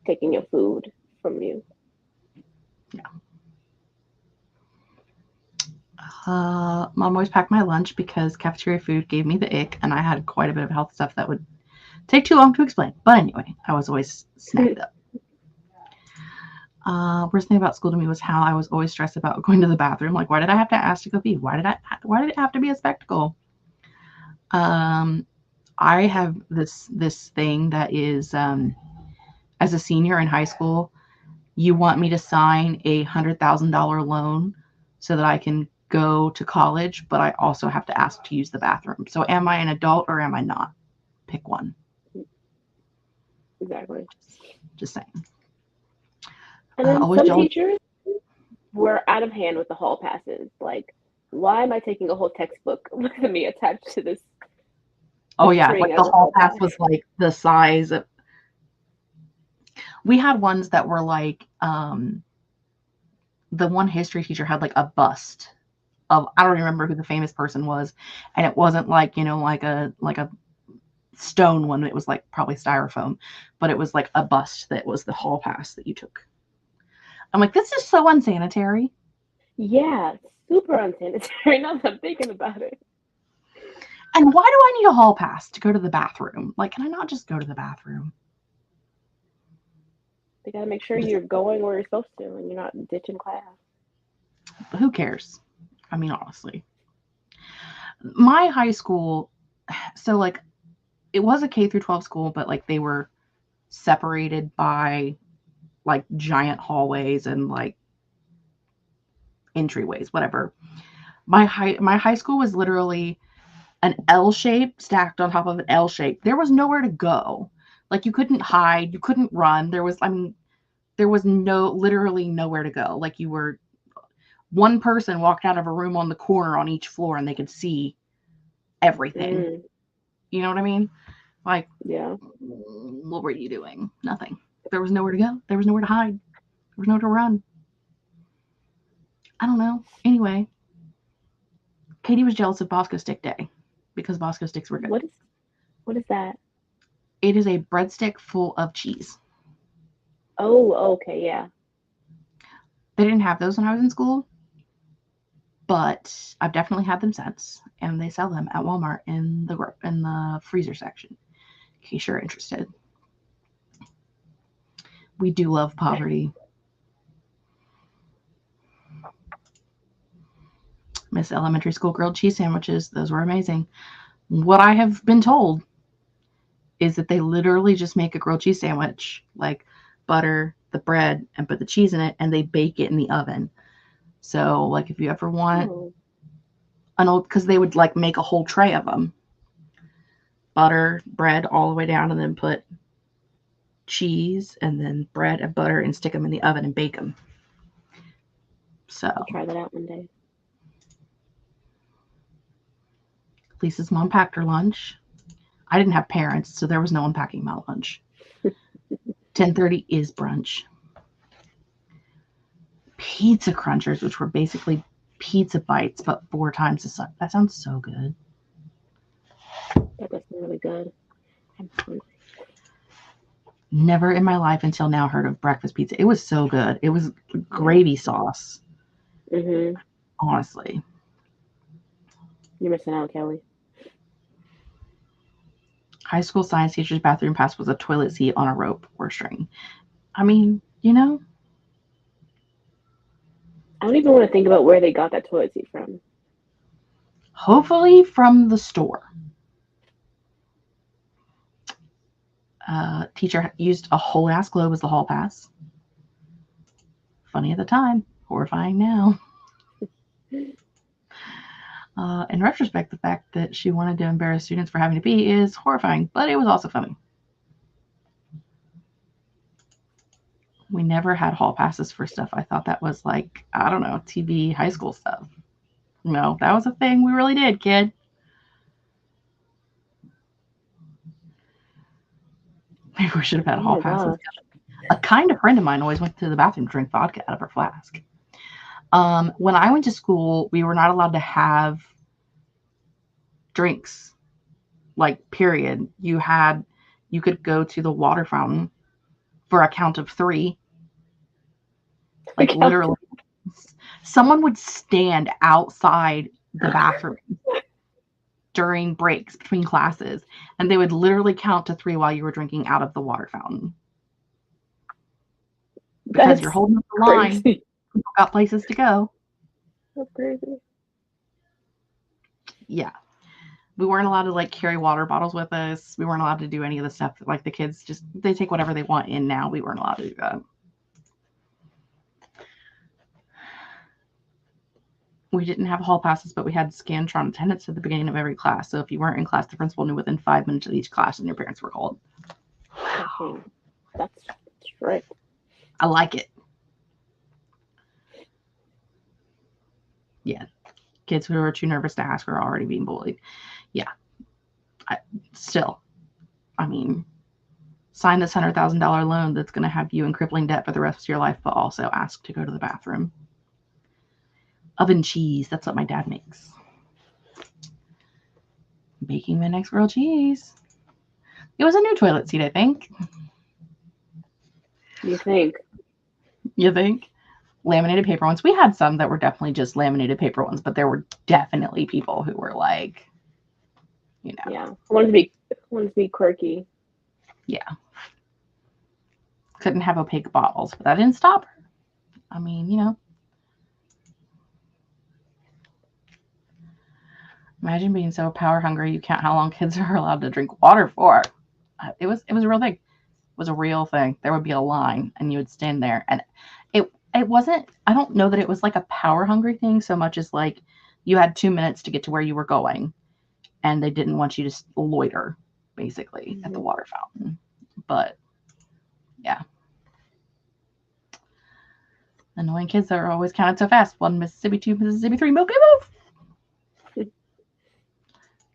taking your food from you. Yeah. Mom always packed my lunch because cafeteria food gave me the ick, and I had quite a bit of health stuff that would take too long to explain. But anyway, I was always snacked up. Worst thing about school to me was how I was always stressed about going to the bathroom. Like, why did I have to ask to go pee? Why did it have to be a spectacle? I have this thing that is, as a senior in high school, you want me to sign a $100,000 loan so that I can go to college, but I also have to ask to use the bathroom. So am I an adult or am I not? Pick one. Exactly. Just saying. And then some teachers were out of hand with the hall passes. Like, why am I taking a whole textbook with me attached to this? Oh yeah, like the hall pass was like the size of. We had ones that were like, the one history teacher had like a bust of, I don't remember who the famous person was, and it wasn't like, like a stone one. It was like probably styrofoam, but it was like a bust that was the hall pass that you took. I'm like, this is so unsanitary. Yeah, super unsanitary. Now that I'm thinking about it. And why do I need a hall pass to go to the bathroom? Like, can I not just go to the bathroom? They got to make sure you're going where you're supposed to and you're not ditching class. But who cares? I mean, honestly. My high school, so like, it was a K through 12 school, but like they were separated by like giant hallways and like entryways, whatever. My high school was literally an L shape stacked on top of an L shape. There was nowhere to go. Like you couldn't hide, you couldn't run. There was literally nowhere to go. Like you were, one person walked out of a room on the corner on each floor and they could see everything. You know what I mean? Like, yeah. What were you doing? Nothing. There was nowhere to go. There was nowhere to hide. There was nowhere to run. I don't know. Anyway, Katie was jealous of Bosco Stick Day because Bosco sticks were good. What is that? It is a breadstick full of cheese. Oh, okay, yeah. They didn't have those when I was in school, but I've definitely had them since, and they sell them at Walmart in the freezer section, in case you're interested. We do love poverty. Miss Elementary School grilled cheese sandwiches. Those were amazing. What I have been told is that they literally just make a grilled cheese sandwich, like butter the bread and put the cheese in it, and they bake it in the oven. So like if you ever want because they would like make a whole tray of them, butter, bread all the way down, and then put cheese and then bread and butter and stick them in the oven and bake them. So I'll try that out one day. Lisa's mom packed her lunch. I didn't have parents, so there was no one packing my lunch. 10:30 is brunch. Pizza crunchers, which were basically pizza bites, but 4 times the size. That sounds so good. That does sound really good. I'm hungry. Never in my life until now heard of breakfast pizza. It was so good. It was gravy sauce. Honestly. You're missing out, Kelly. High school science teacher's bathroom pass was a toilet seat on a rope or string. I mean, you know. I don't even want to think about where they got that toilet seat from. Hopefully from the store. Teacher used a whole ass globe as the hall pass. Funny at the time, horrifying now. In retrospect, the fact that she wanted to embarrass students for having to pee is horrifying, but it was also funny. We never had hall passes for stuff. I thought that was like, I don't know, TV high school stuff. No, that was a thing we really did, kid. Maybe we should have had hall passes. A kind of friend of mine always went to the bathroom to drink vodka out of her flask. When I went to school, we were not allowed to have drinks, like, period. You could go to the water fountain for a count of 3. Like, literally, someone would stand outside the bathroom during breaks between classes, and they would literally count to 3 while you were drinking out of the water fountain. Because you're holding up the line. People got places to go. That's crazy. Yeah. We weren't allowed to, like, carry water bottles with us. We weren't allowed to do any of the stuff that, like, the kids just, they take whatever they want in now. We weren't allowed to do that. We didn't have hall passes, but we had Scantron attendance at the beginning of every class. So if you weren't in class, the principal knew within 5 minutes of each class and your parents were called. Wow. That's right. I like it. Yeah. Kids who are too nervous to ask are already being bullied. Yeah. I mean, sign this $100,000 loan that's going to have you in crippling debt for the rest of your life, but also ask to go to the bathroom. Oven cheese. That's what my dad makes. Making the next grilled cheese. It was a new toilet seat, I think. You think? Laminated paper ones. We had some that were definitely just laminated paper ones, but there were definitely people who were like, you know. Yeah. I wanted to be quirky. Yeah. Couldn't have opaque bottles, but that didn't stop her. I mean, you know. Imagine being so power hungry you count how long kids are allowed to drink water for. It was a real thing. It was a real thing. There would be a line and you would stand there, and it wasn't, I don't know that it was like a power hungry thing so much as like you had 2 minutes to get to where you were going and they didn't want you to loiter basically at the water fountain. But yeah. Annoying kids that are always counted so fast. 1 Mississippi, 2 Mississippi, 3 Milky move.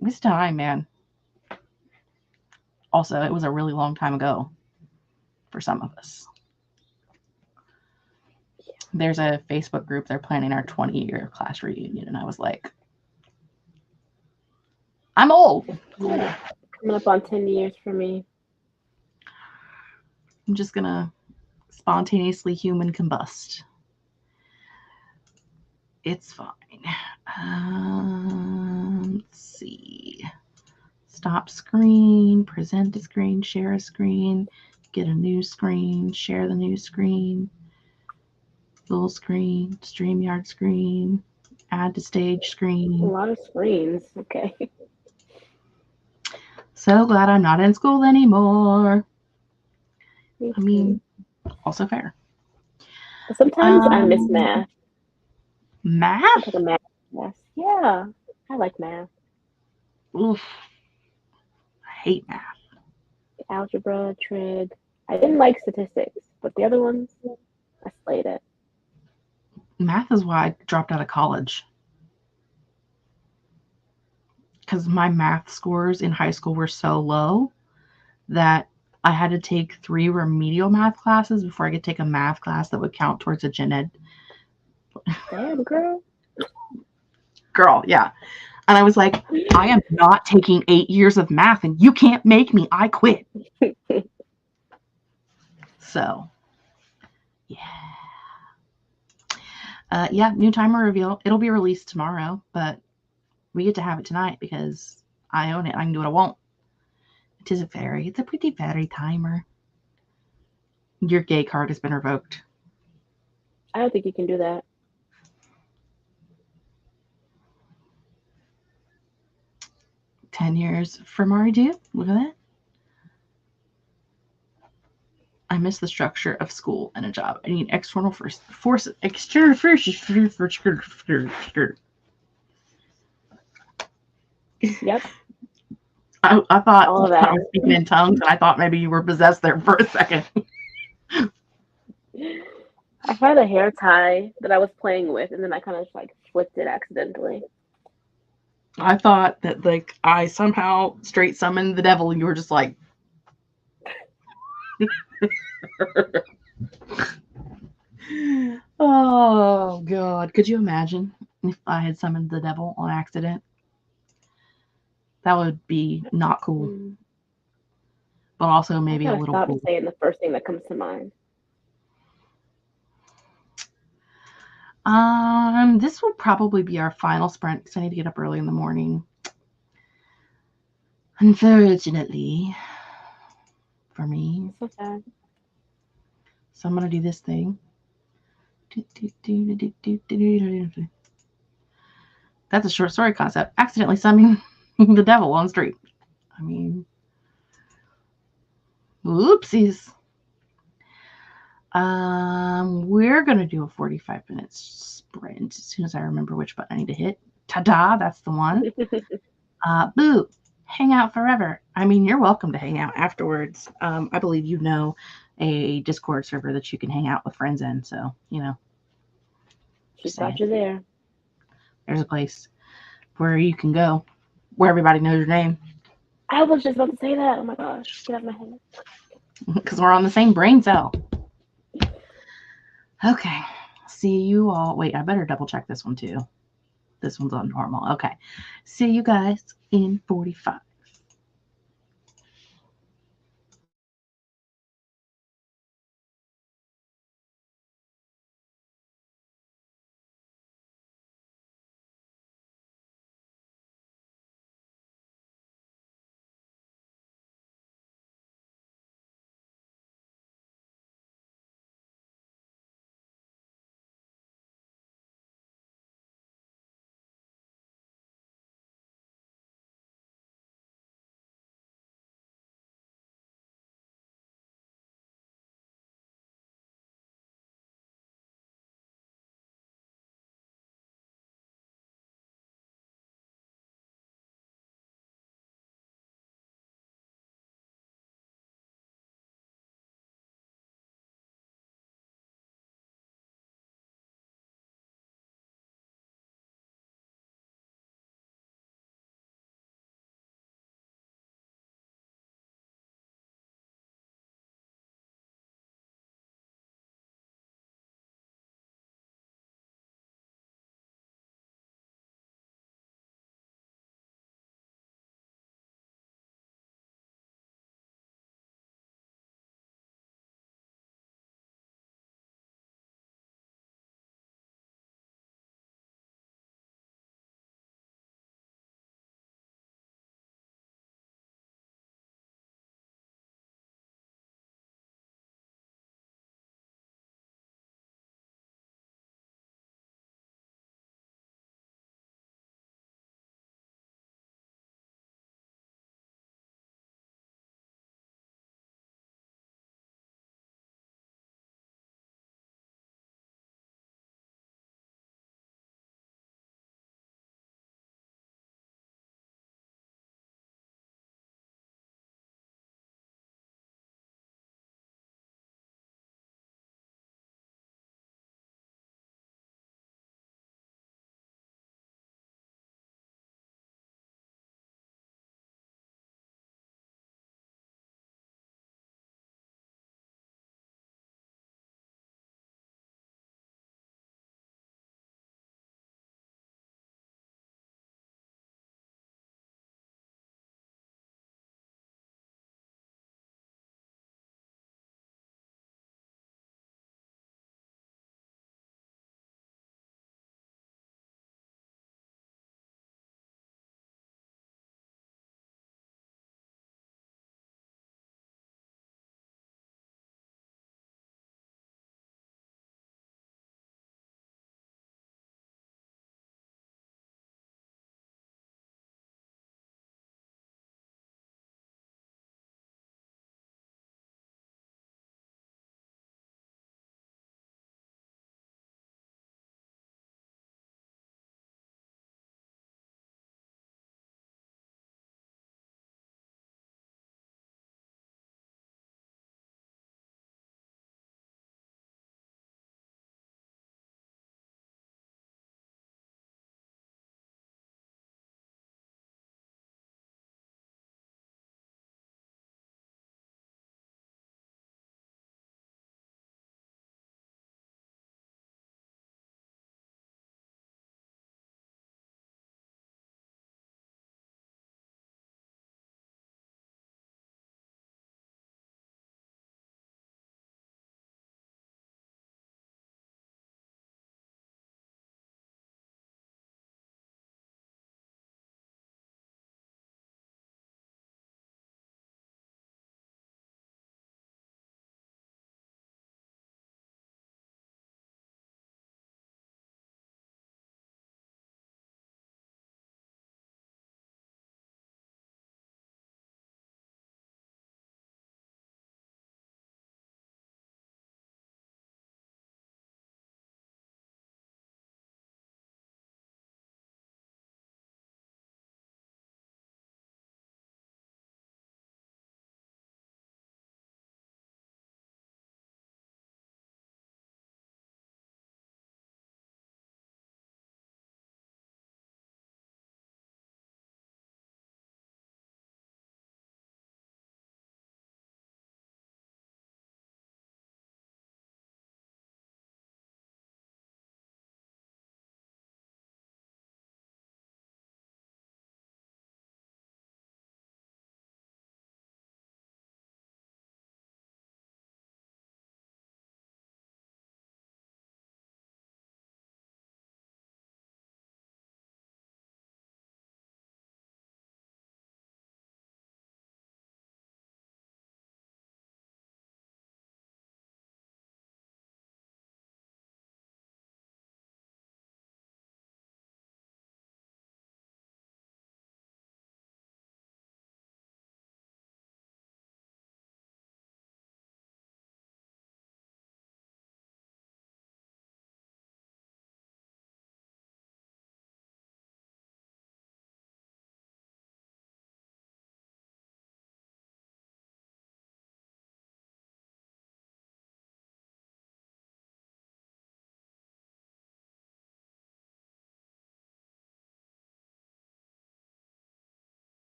This time, man. Also, it was a really long time ago for some of us. There's a Facebook group. They're planning our 20-year class reunion. And I was like, I'm old. Coming up on 10 years for me. I'm just going to spontaneously human combust. It's fine. Let's see. Stop screen, present a screen, share a screen, get a new screen, share the new screen. Full screen, StreamYard screen, add to stage screen. A lot of screens. Okay. So glad I'm not in school anymore. I mean, also fair. Sometimes I miss math. Math? Like a math class. Yeah. I like math. Oof. I hate math. Algebra, trig. I didn't like statistics, but the other ones, I slayed it. Math is why I dropped out of college. Because my math scores in high school were so low that I had to take 3 remedial math classes before I could take a math class that would count towards a gen ed. Damn, girl. Girl, yeah. And I was like, I am not taking 8 years of math and you can't make me. I quit. So, yeah. Yeah, new timer reveal. It'll be released tomorrow, but we get to have it tonight because I own it. I can do what I want. It's a pretty fairy timer. Your gay card has been revoked. I don't think you can do that. 10 years for Maridu. Look at that. I miss the structure of school and a job. I need external forces. External forces. Yep. I thought All of I that. was speaking in tongues, and I thought maybe you were possessed there for a second. I had a hair tie that I was playing with, and then I kind of like flipped it accidentally. I thought that like I somehow straight summoned the devil, and you were just like. Oh God! Could you imagine if I had summoned the devil on accident? That would be not cool, but also maybe a I little stopped cool. saying the first thing that comes to mind. This will probably be our final sprint because I need to get up early in the morning. Unfortunately, for me. So sad. So I'm gonna do this thing. That's a short story concept. Accidentally summoning the devil on street. I mean, oopsies. We're gonna do a 45-minute sprint as soon as I remember which button I need to hit. Ta-da! That's the one. Boo! Hang out forever. I mean, you're welcome to hang out afterwards. I believe you know a Discord server that you can hang out with friends in. So She thought you there. There's a place where you can go, where everybody knows your name. I was just about to say that. Oh my gosh, get out of my head. Because we're on the same brain cell. Okay. See you all. Wait, I better double check this one too. This one's on normal. Okay. See you guys in 45.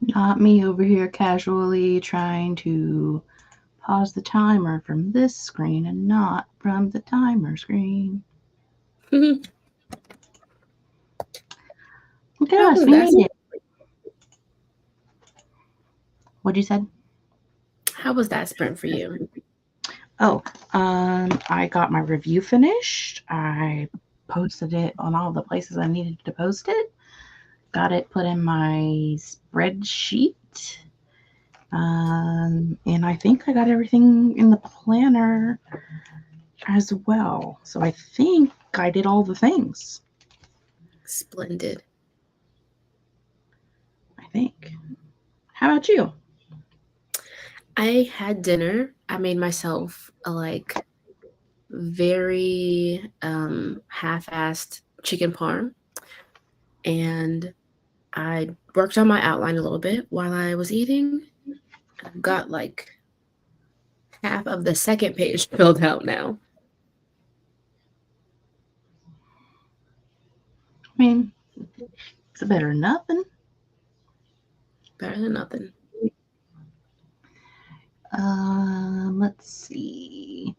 Not me over here casually trying to pause the timer from this screen and not from the timer screen. Look at us, we made it. What'd you said? How was that sprint for you? Oh, I got my review finished. I posted it on all the places I needed to post it. Got it put in my spreadsheet. And I think I got everything in the planner as well. So I think I did all the things. Splendid. I think. How about you? I had dinner. I made myself a very half-assed chicken parm, and I worked on my outline a little bit while I was eating. I've got like half of the second page filled out now. I mean, it's better than nothing. Better than nothing. Let's see.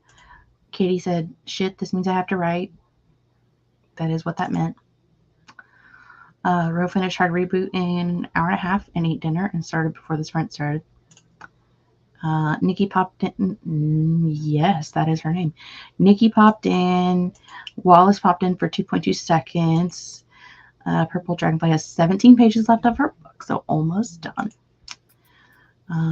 Katie said, shit, this means I have to write. That is what that meant. Ro finished hard reboot in an hour and a half and ate dinner and started before the sprint started. Nikki popped in. Yes, that is her name. Nikki popped in. Wallace popped in for 2.2 seconds. Purple Dragonfly has 17 pages left of her book, so almost done.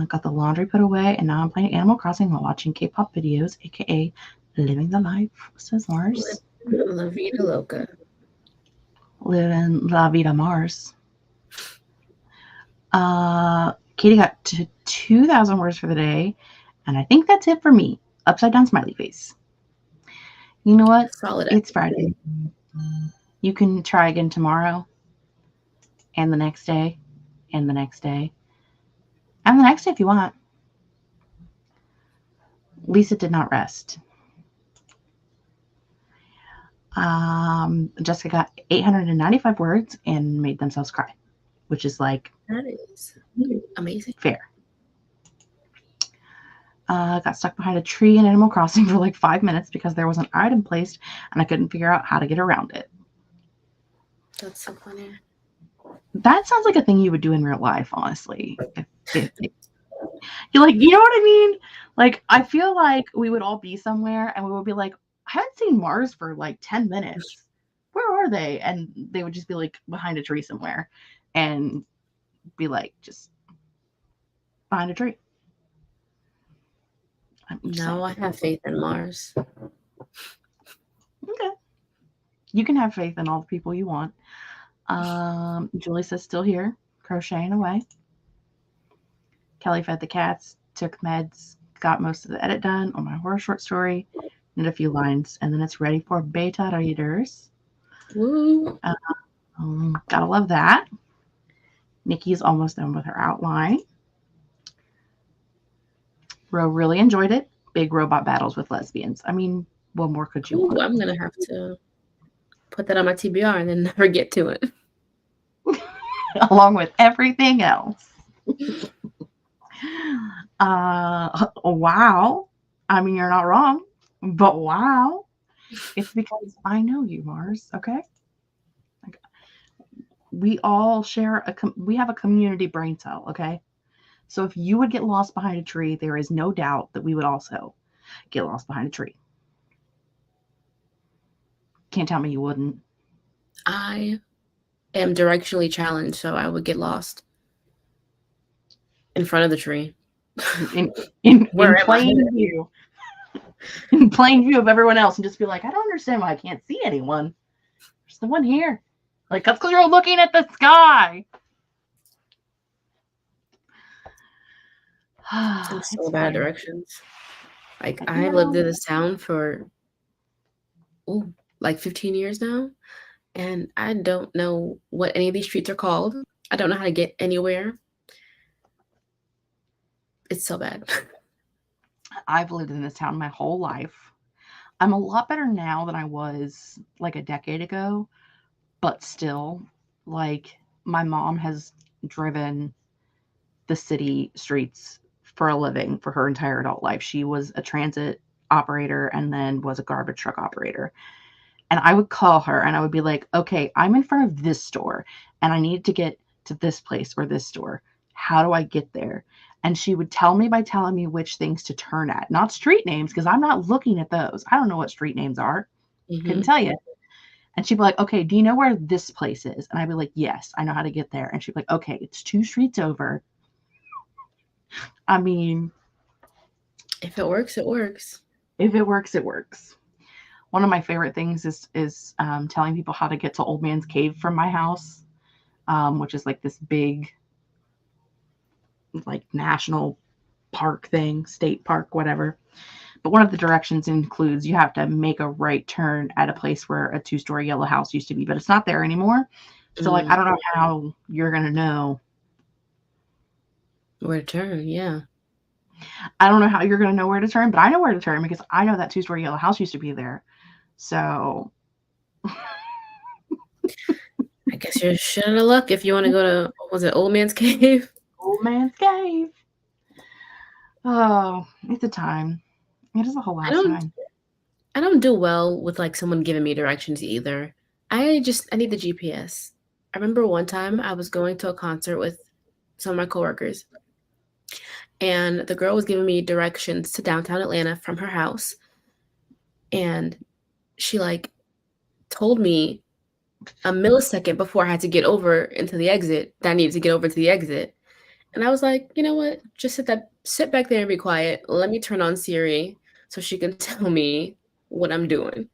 Got the laundry put away, and now I'm playing Animal Crossing while watching K-pop videos, aka living the life, says Mars. La vida loca. Living La Vida Mars. Katie got to 2,000 words for the day, and I think that's it for me. Upside down smiley face. You know what? Solid. It's Friday. You can try again tomorrow, and the next day, and the next day, and the next day if you want. Lisa did not rest. Jessica got 895 words and made themselves cry, which is like That is amazing. fair. Got stuck behind a tree in Animal Crossing for like 5 minutes because there was an item placed and I couldn't figure out how to get around it. That's so funny. That sounds like a thing you would do in real life, honestly. You're like, you know what I mean? Like, I feel like we would all be somewhere and we would be like, I haven't seen Mars for like 10 minutes. Where are they? And they would just be like behind a tree somewhere and be like, just behind a tree. No, I have faith in Mars. Okay. You can have faith in all the people you want. Julie says still here, crocheting away. Kelly fed the cats, took meds, got most of the edit done on my horror short story, and a few lines, and then it's ready for beta readers. Woo! Gotta love that. Nikki's almost done with her outline. Ro really enjoyed it. Big robot battles with lesbians. I mean, what more could you want? I'm gonna have to put that on my TBR and then never get to it. Along with everything else. Wow. I mean, you're not wrong, but wow. It's because I know you, Mars. Okay. Like, we all share we have a community brain cell. Okay. So if you would get lost behind a tree, there is no doubt that we would also get lost behind a tree. Can't tell me you wouldn't. I am directionally challenged, so I would get lost in front of the tree. In plain view. In plain view of everyone else, and just be like, I don't understand why I can't see anyone. There's the one here. Like, that's because you're looking at the sky. I'm so bad at directions. Like, I've lived in this town for like 15 years now, and I don't know what any of these streets are called. I don't know how to get anywhere. It's so bad. I've lived in this town my whole life. I'm a lot better now than I was like a decade ago, but still, like, my mom has driven the city streets for a living for her entire adult life. She was a transit operator and then was a garbage truck operator. And I would call her and I would be like, okay, I'm in front of this store and I need to get to this place or this store. How do I get there? And she would tell me by telling me which things to turn at, not street names, because I'm not looking at those. I don't know what street names are. Couldn't tell you. And she'd be like, okay, do you know where this place is? And I'd be like, yes, I know how to get there. And she'd be like, okay, it's 2 streets over. I mean, if it works, it works. If it works, it works. One of my favorite things is telling people how to get to Old Man's Cave from my house, which is like this big, like, national park thing, state park, whatever. But one of the directions includes you have to make a right turn at a place where a 2-story yellow house used to be, but it's not there anymore. So, like, I don't know how you're going to know where to turn. Yeah. I don't know how you're going to know where to turn, but I know where to turn because I know that 2-story yellow house used to be there. So I guess you're shit out of luck if you want to go to, was it Old Man's Cave? Old Man's Cave. Oh, it's a time. It is a whole lot of time. I don't do well with like someone giving me directions either. I need the GPS. I remember one time I was going to a concert with some of my coworkers, and the girl was giving me directions to downtown Atlanta from her house. And she like told me a millisecond before I had to get over into the exit that I needed to get over to the exit. And I was like, you know what? Just sit back there and be quiet. Let me turn on Siri so she can tell me what I'm doing.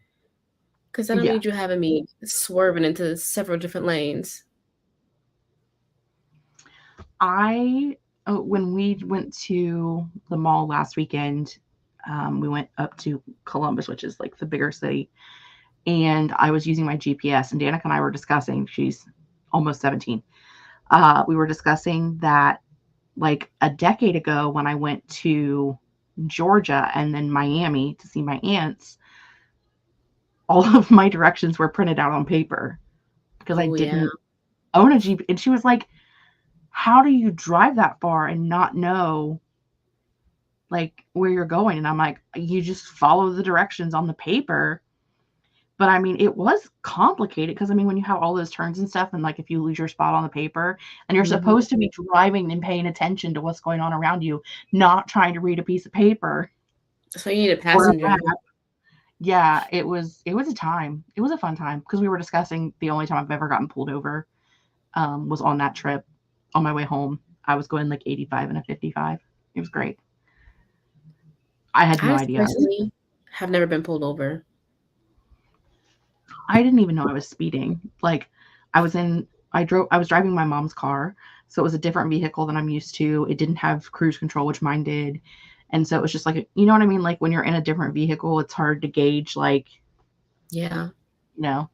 Because I don't need you having me swerving into several different lanes. When we went to the mall last weekend, we went up to Columbus, which is like the bigger city. And I was using my GPS, and Danica and I were discussing, she's almost 17. We were discussing that like a decade ago when I went to Georgia and then Miami to see my aunts, all of my directions were printed out on paper because I didn't own a GPS. And she was like, how do you drive that far and not know like where you're going? And I'm like, you just follow the directions on the paper. But I mean, it was complicated because I mean, when you have all those turns and stuff, and like if you lose your spot on the paper and you're supposed to be driving and paying attention to what's going on around you, not trying to read a piece of paper. So you need a passenger. Yeah, it was a time. It was a fun time because we were discussing the only time I've ever gotten pulled over was on that trip. On my way home, I was going like 85 and a 55. It was great. I had no idea. Personally have never been pulled over. I didn't even know I was speeding. Like I was driving my mom's car. So it was a different vehicle than I'm used to. It didn't have cruise control, which mine did. And so it was just like, you know what I mean? Like when you're in a different vehicle, it's hard to gauge, like, yeah, you know,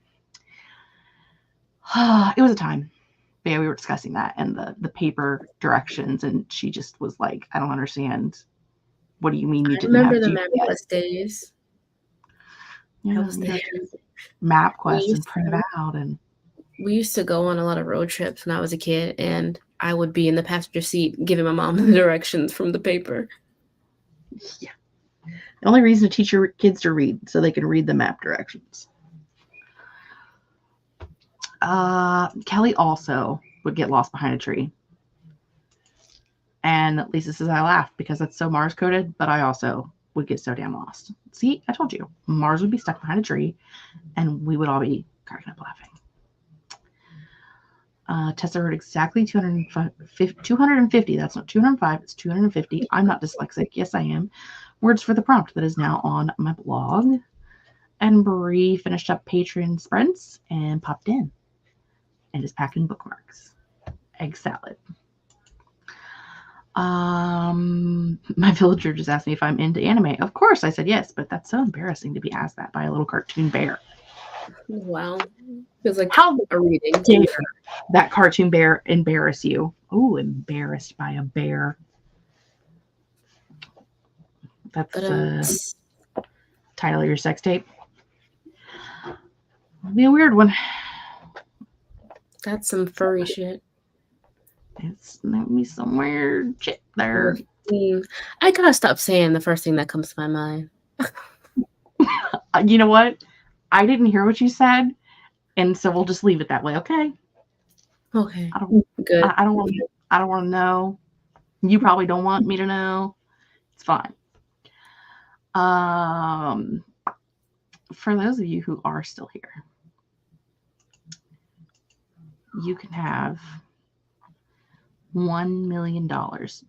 it was a time. But yeah, we were discussing that and the paper directions. And she just was like, I don't understand. What do you mean you didn't have remember the GPS? MapQuest days. Yeah, I was there. MapQuest and print it out. And we used to go on a lot of road trips when I was a kid, and I would be in the passenger seat giving my mom the directions from the paper. Yeah. The only reason to teach your kids to read so they can read the map directions. Kelly also would get lost behind a tree. And Lisa says I laugh because that's so Mars coded, but I also would get so damn lost. See, I told you. Mars would be stuck behind a tree and we would all be cracking up laughing. Tessa wrote exactly 250. That's not 205. It's 250. I'm not dyslexic. Yes, I am. Words for the prompt that is now on my blog. And Bree finished up Patreon sprints and popped in and is packing bookmarks. Egg salad. My villager just asked me if I'm into anime. Of course, I said yes, but that's so embarrassing to be asked that by a little cartoon bear. Wow. Feels like how a reading. Dare that cartoon bear embarrass you? Oh, embarrassed by a bear. That's But the title of your sex tape. It'll be a weird one. that's some furry shit. It's gonna be some weird shit there. I gotta stop saying the first thing that comes to my mind. You know what? I didn't hear what you said, and so we'll just leave it that way, okay? Okay. Good. I don't want to know. You probably don't want me to know. It's fine. For those of you who are still here, you can have $1 million.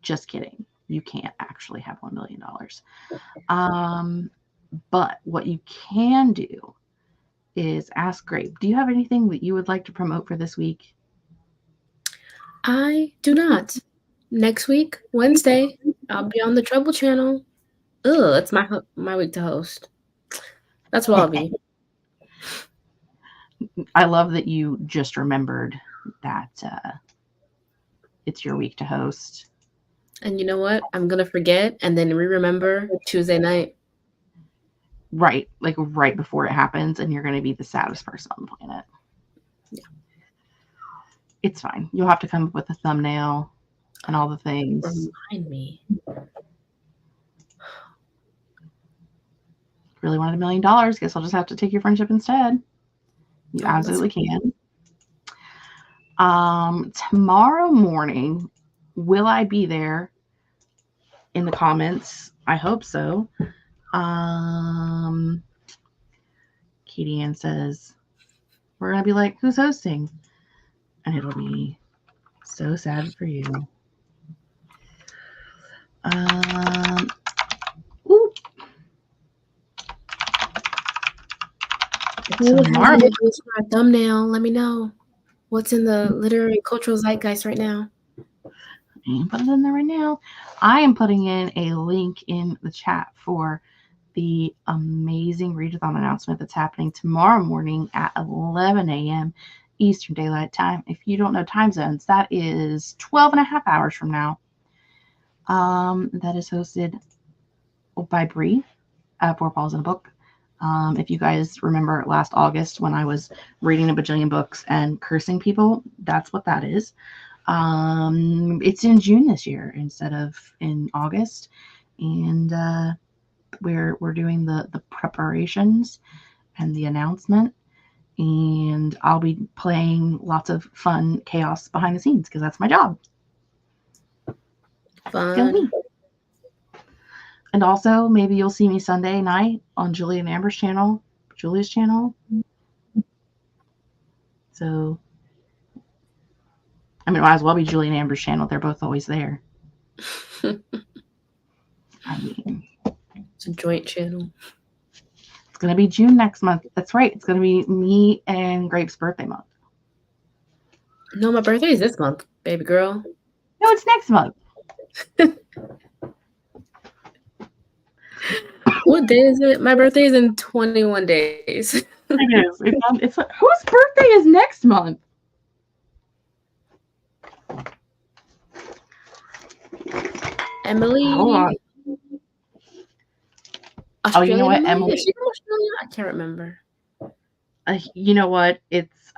Just kidding. You can't actually have $1 million. But what you can do is ask Grape. Do you have anything that you would like to promote for this week? I do not. Next week, Wednesday, I'll be on the Trouble channel. Ugh, it's my week to host. That's what I'll be. I love that you just remembered that it's your week to host. And you know what? I'm going to forget and then remember Tuesday night. Right. Like right before it happens, and you're going to be the saddest person on the planet. Yeah. It's fine. You'll have to come up with a thumbnail and all the things. Remind me. Really wanted $1 million. Guess I'll just have to take your friendship instead. You absolutely can. Tomorrow morning, will I be there? In the comments, I hope so. Katie Ann says, we're going to be like, who's hosting? And it'll be so sad for you. Ooh. Tomorrow, for a thumbnail, let me know what's in the literary cultural zeitgeist right now. Put it in there right now. I am putting in a link in the chat for the amazing readathon announcement that's happening tomorrow morning at 11 a.m. Eastern Daylight Time. If you don't know time zones, that is 12 and a half hours from now. That is hosted by Bree at Four Paws in a Book. If you guys remember last August when I was reading a bajillion books and cursing people, that's what that is. It's in June this year instead of in August, and we're doing the preparations and the announcement, and I'll be playing lots of fun chaos behind the scenes because that's my job. Fun. And also, maybe you'll see me Sunday night on Julie and Amber's channel, Julie's channel. So, I mean, it might as well be Julie and Amber's channel. They're both always there. I mean, it's a joint channel. It's going to be June next month. That's right. It's going to be me and Grape's birthday month. No, my birthday is this month, baby girl. No, it's next month. What day is it? My birthday is in 21 days. It is. It's like, whose birthday is next month? Emily. Hold on. Australian you know what, Emily? Is she from Australia? I can't remember. You know what? It's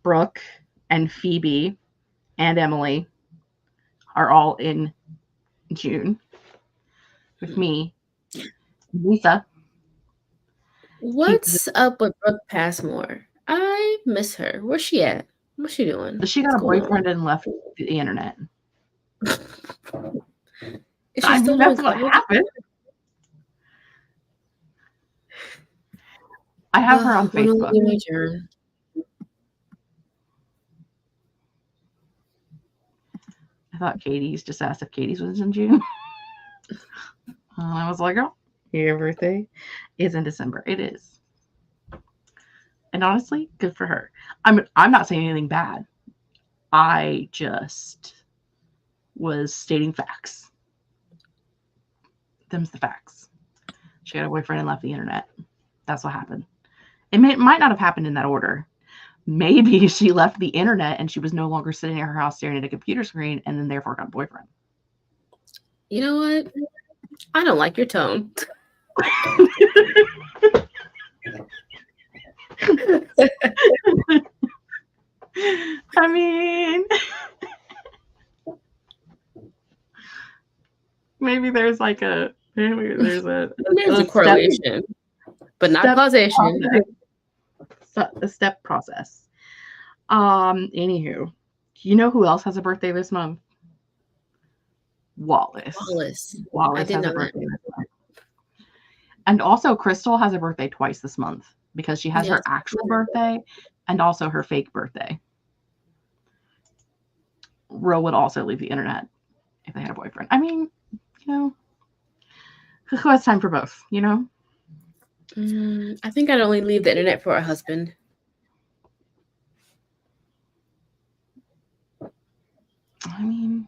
Brooke and Phoebe and Emily are all in June with me. Lisa. What's up with Brooke Passmore? I miss her. Where's she at? What's she doing? She got a boyfriend and left the internet. Is she still that's what happened. I have her on Facebook. I thought Katie's just asked if Katie's was in June. I was like, oh, your birthday is in December. It is. And honestly, good for her. I'm not saying anything bad. I just was stating facts. Them's the facts. She got a boyfriend and left the internet. That's what happened. It might not have happened in that order. Maybe she left the internet and she was no longer sitting in her house staring at a computer screen and then therefore got a boyfriend. You know what? I don't like your tone. I mean, maybe there's like a There's a step, correlation, but not step causation. a step process. Anywho, you know who else has a birthday this month? Wallace. I didn't has a know birthday this month. And also Crystal has a birthday twice this month because she has her actual birthday and also her fake birthday. Ro would also leave the internet if they had a boyfriend. I mean, you know, who has time for both, you know? I think I'd only leave the internet for a husband. I mean,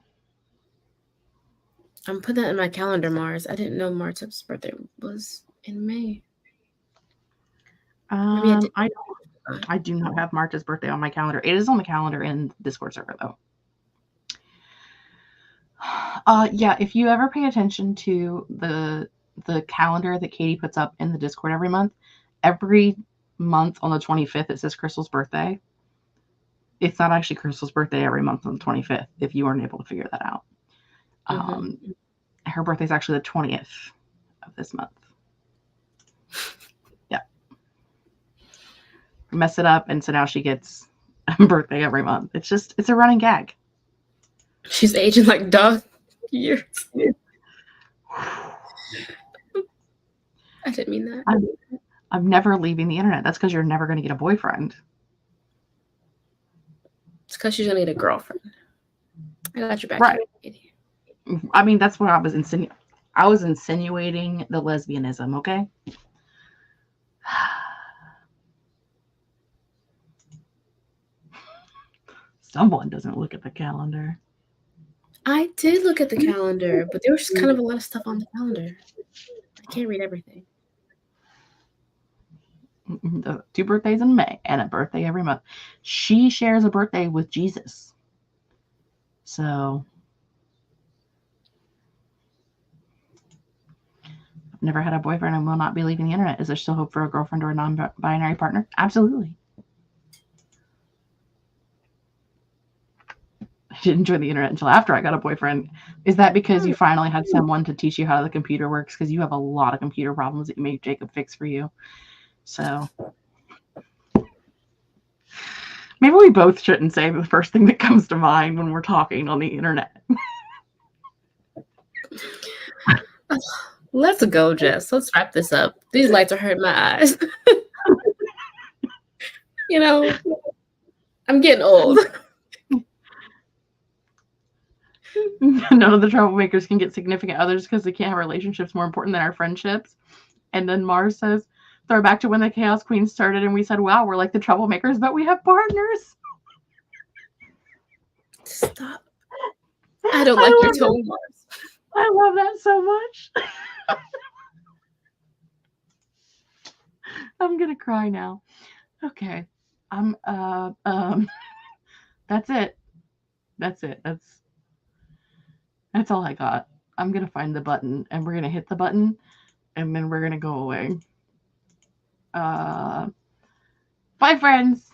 I'm putting that in my calendar, Mars. I didn't know Marta's birthday was in May. I do not have Marta's birthday on my calendar. It is on the calendar in the Discord server, though. Yeah, if you ever pay attention to the calendar that Katie puts up in the Discord every month on the 25th, it says Crystal's birthday. It's not actually Crystal's birthday every month on the 25th, if you weren't able to figure that out. Her birthday is actually the 20th of this month. Yeah. Mess it up, and so now she gets a birthday every month. It's a running gag. She's aging like dog years. I didn't mean that. I'm never leaving the internet. That's because you're never going to get a boyfriend. It's because she's going to get a girlfriend. I got your back. Right. Katie. I mean, that's what I was insinuating. I was insinuating the lesbianism, okay? Someone doesn't look at the calendar. I did look at the calendar, but there was just kind of a lot of stuff on the calendar. I can't read everything. 2 birthdays in May and a birthday every month. She shares a birthday with Jesus. So I've never had a boyfriend and will not be leaving the internet. Is there still hope for a girlfriend or a non-binary partner? Absolutely. I didn't join the internet until after I got a boyfriend. Is that because you finally had someone to teach you how the computer works? Because you have a lot of computer problems that you made Jacob fix for you. So maybe we both shouldn't say the first thing that comes to mind when we're talking on the internet. Let's go, Jess. Let's wrap this up. These lights are hurting my eyes. You know, I'm getting old. None of the troublemakers can get significant others because they can't have relationships more important than our friendships. And then Mars says, throw back to when the Chaos Queen started and we said, wow, we're like the troublemakers, but we have partners. Stop. I don't like your tone, Mars. I love that so much. I'm gonna cry now. Okay. That's it. That's all I got. I'm gonna find the button and we're gonna hit the button and then we're gonna go away. Bye, friends.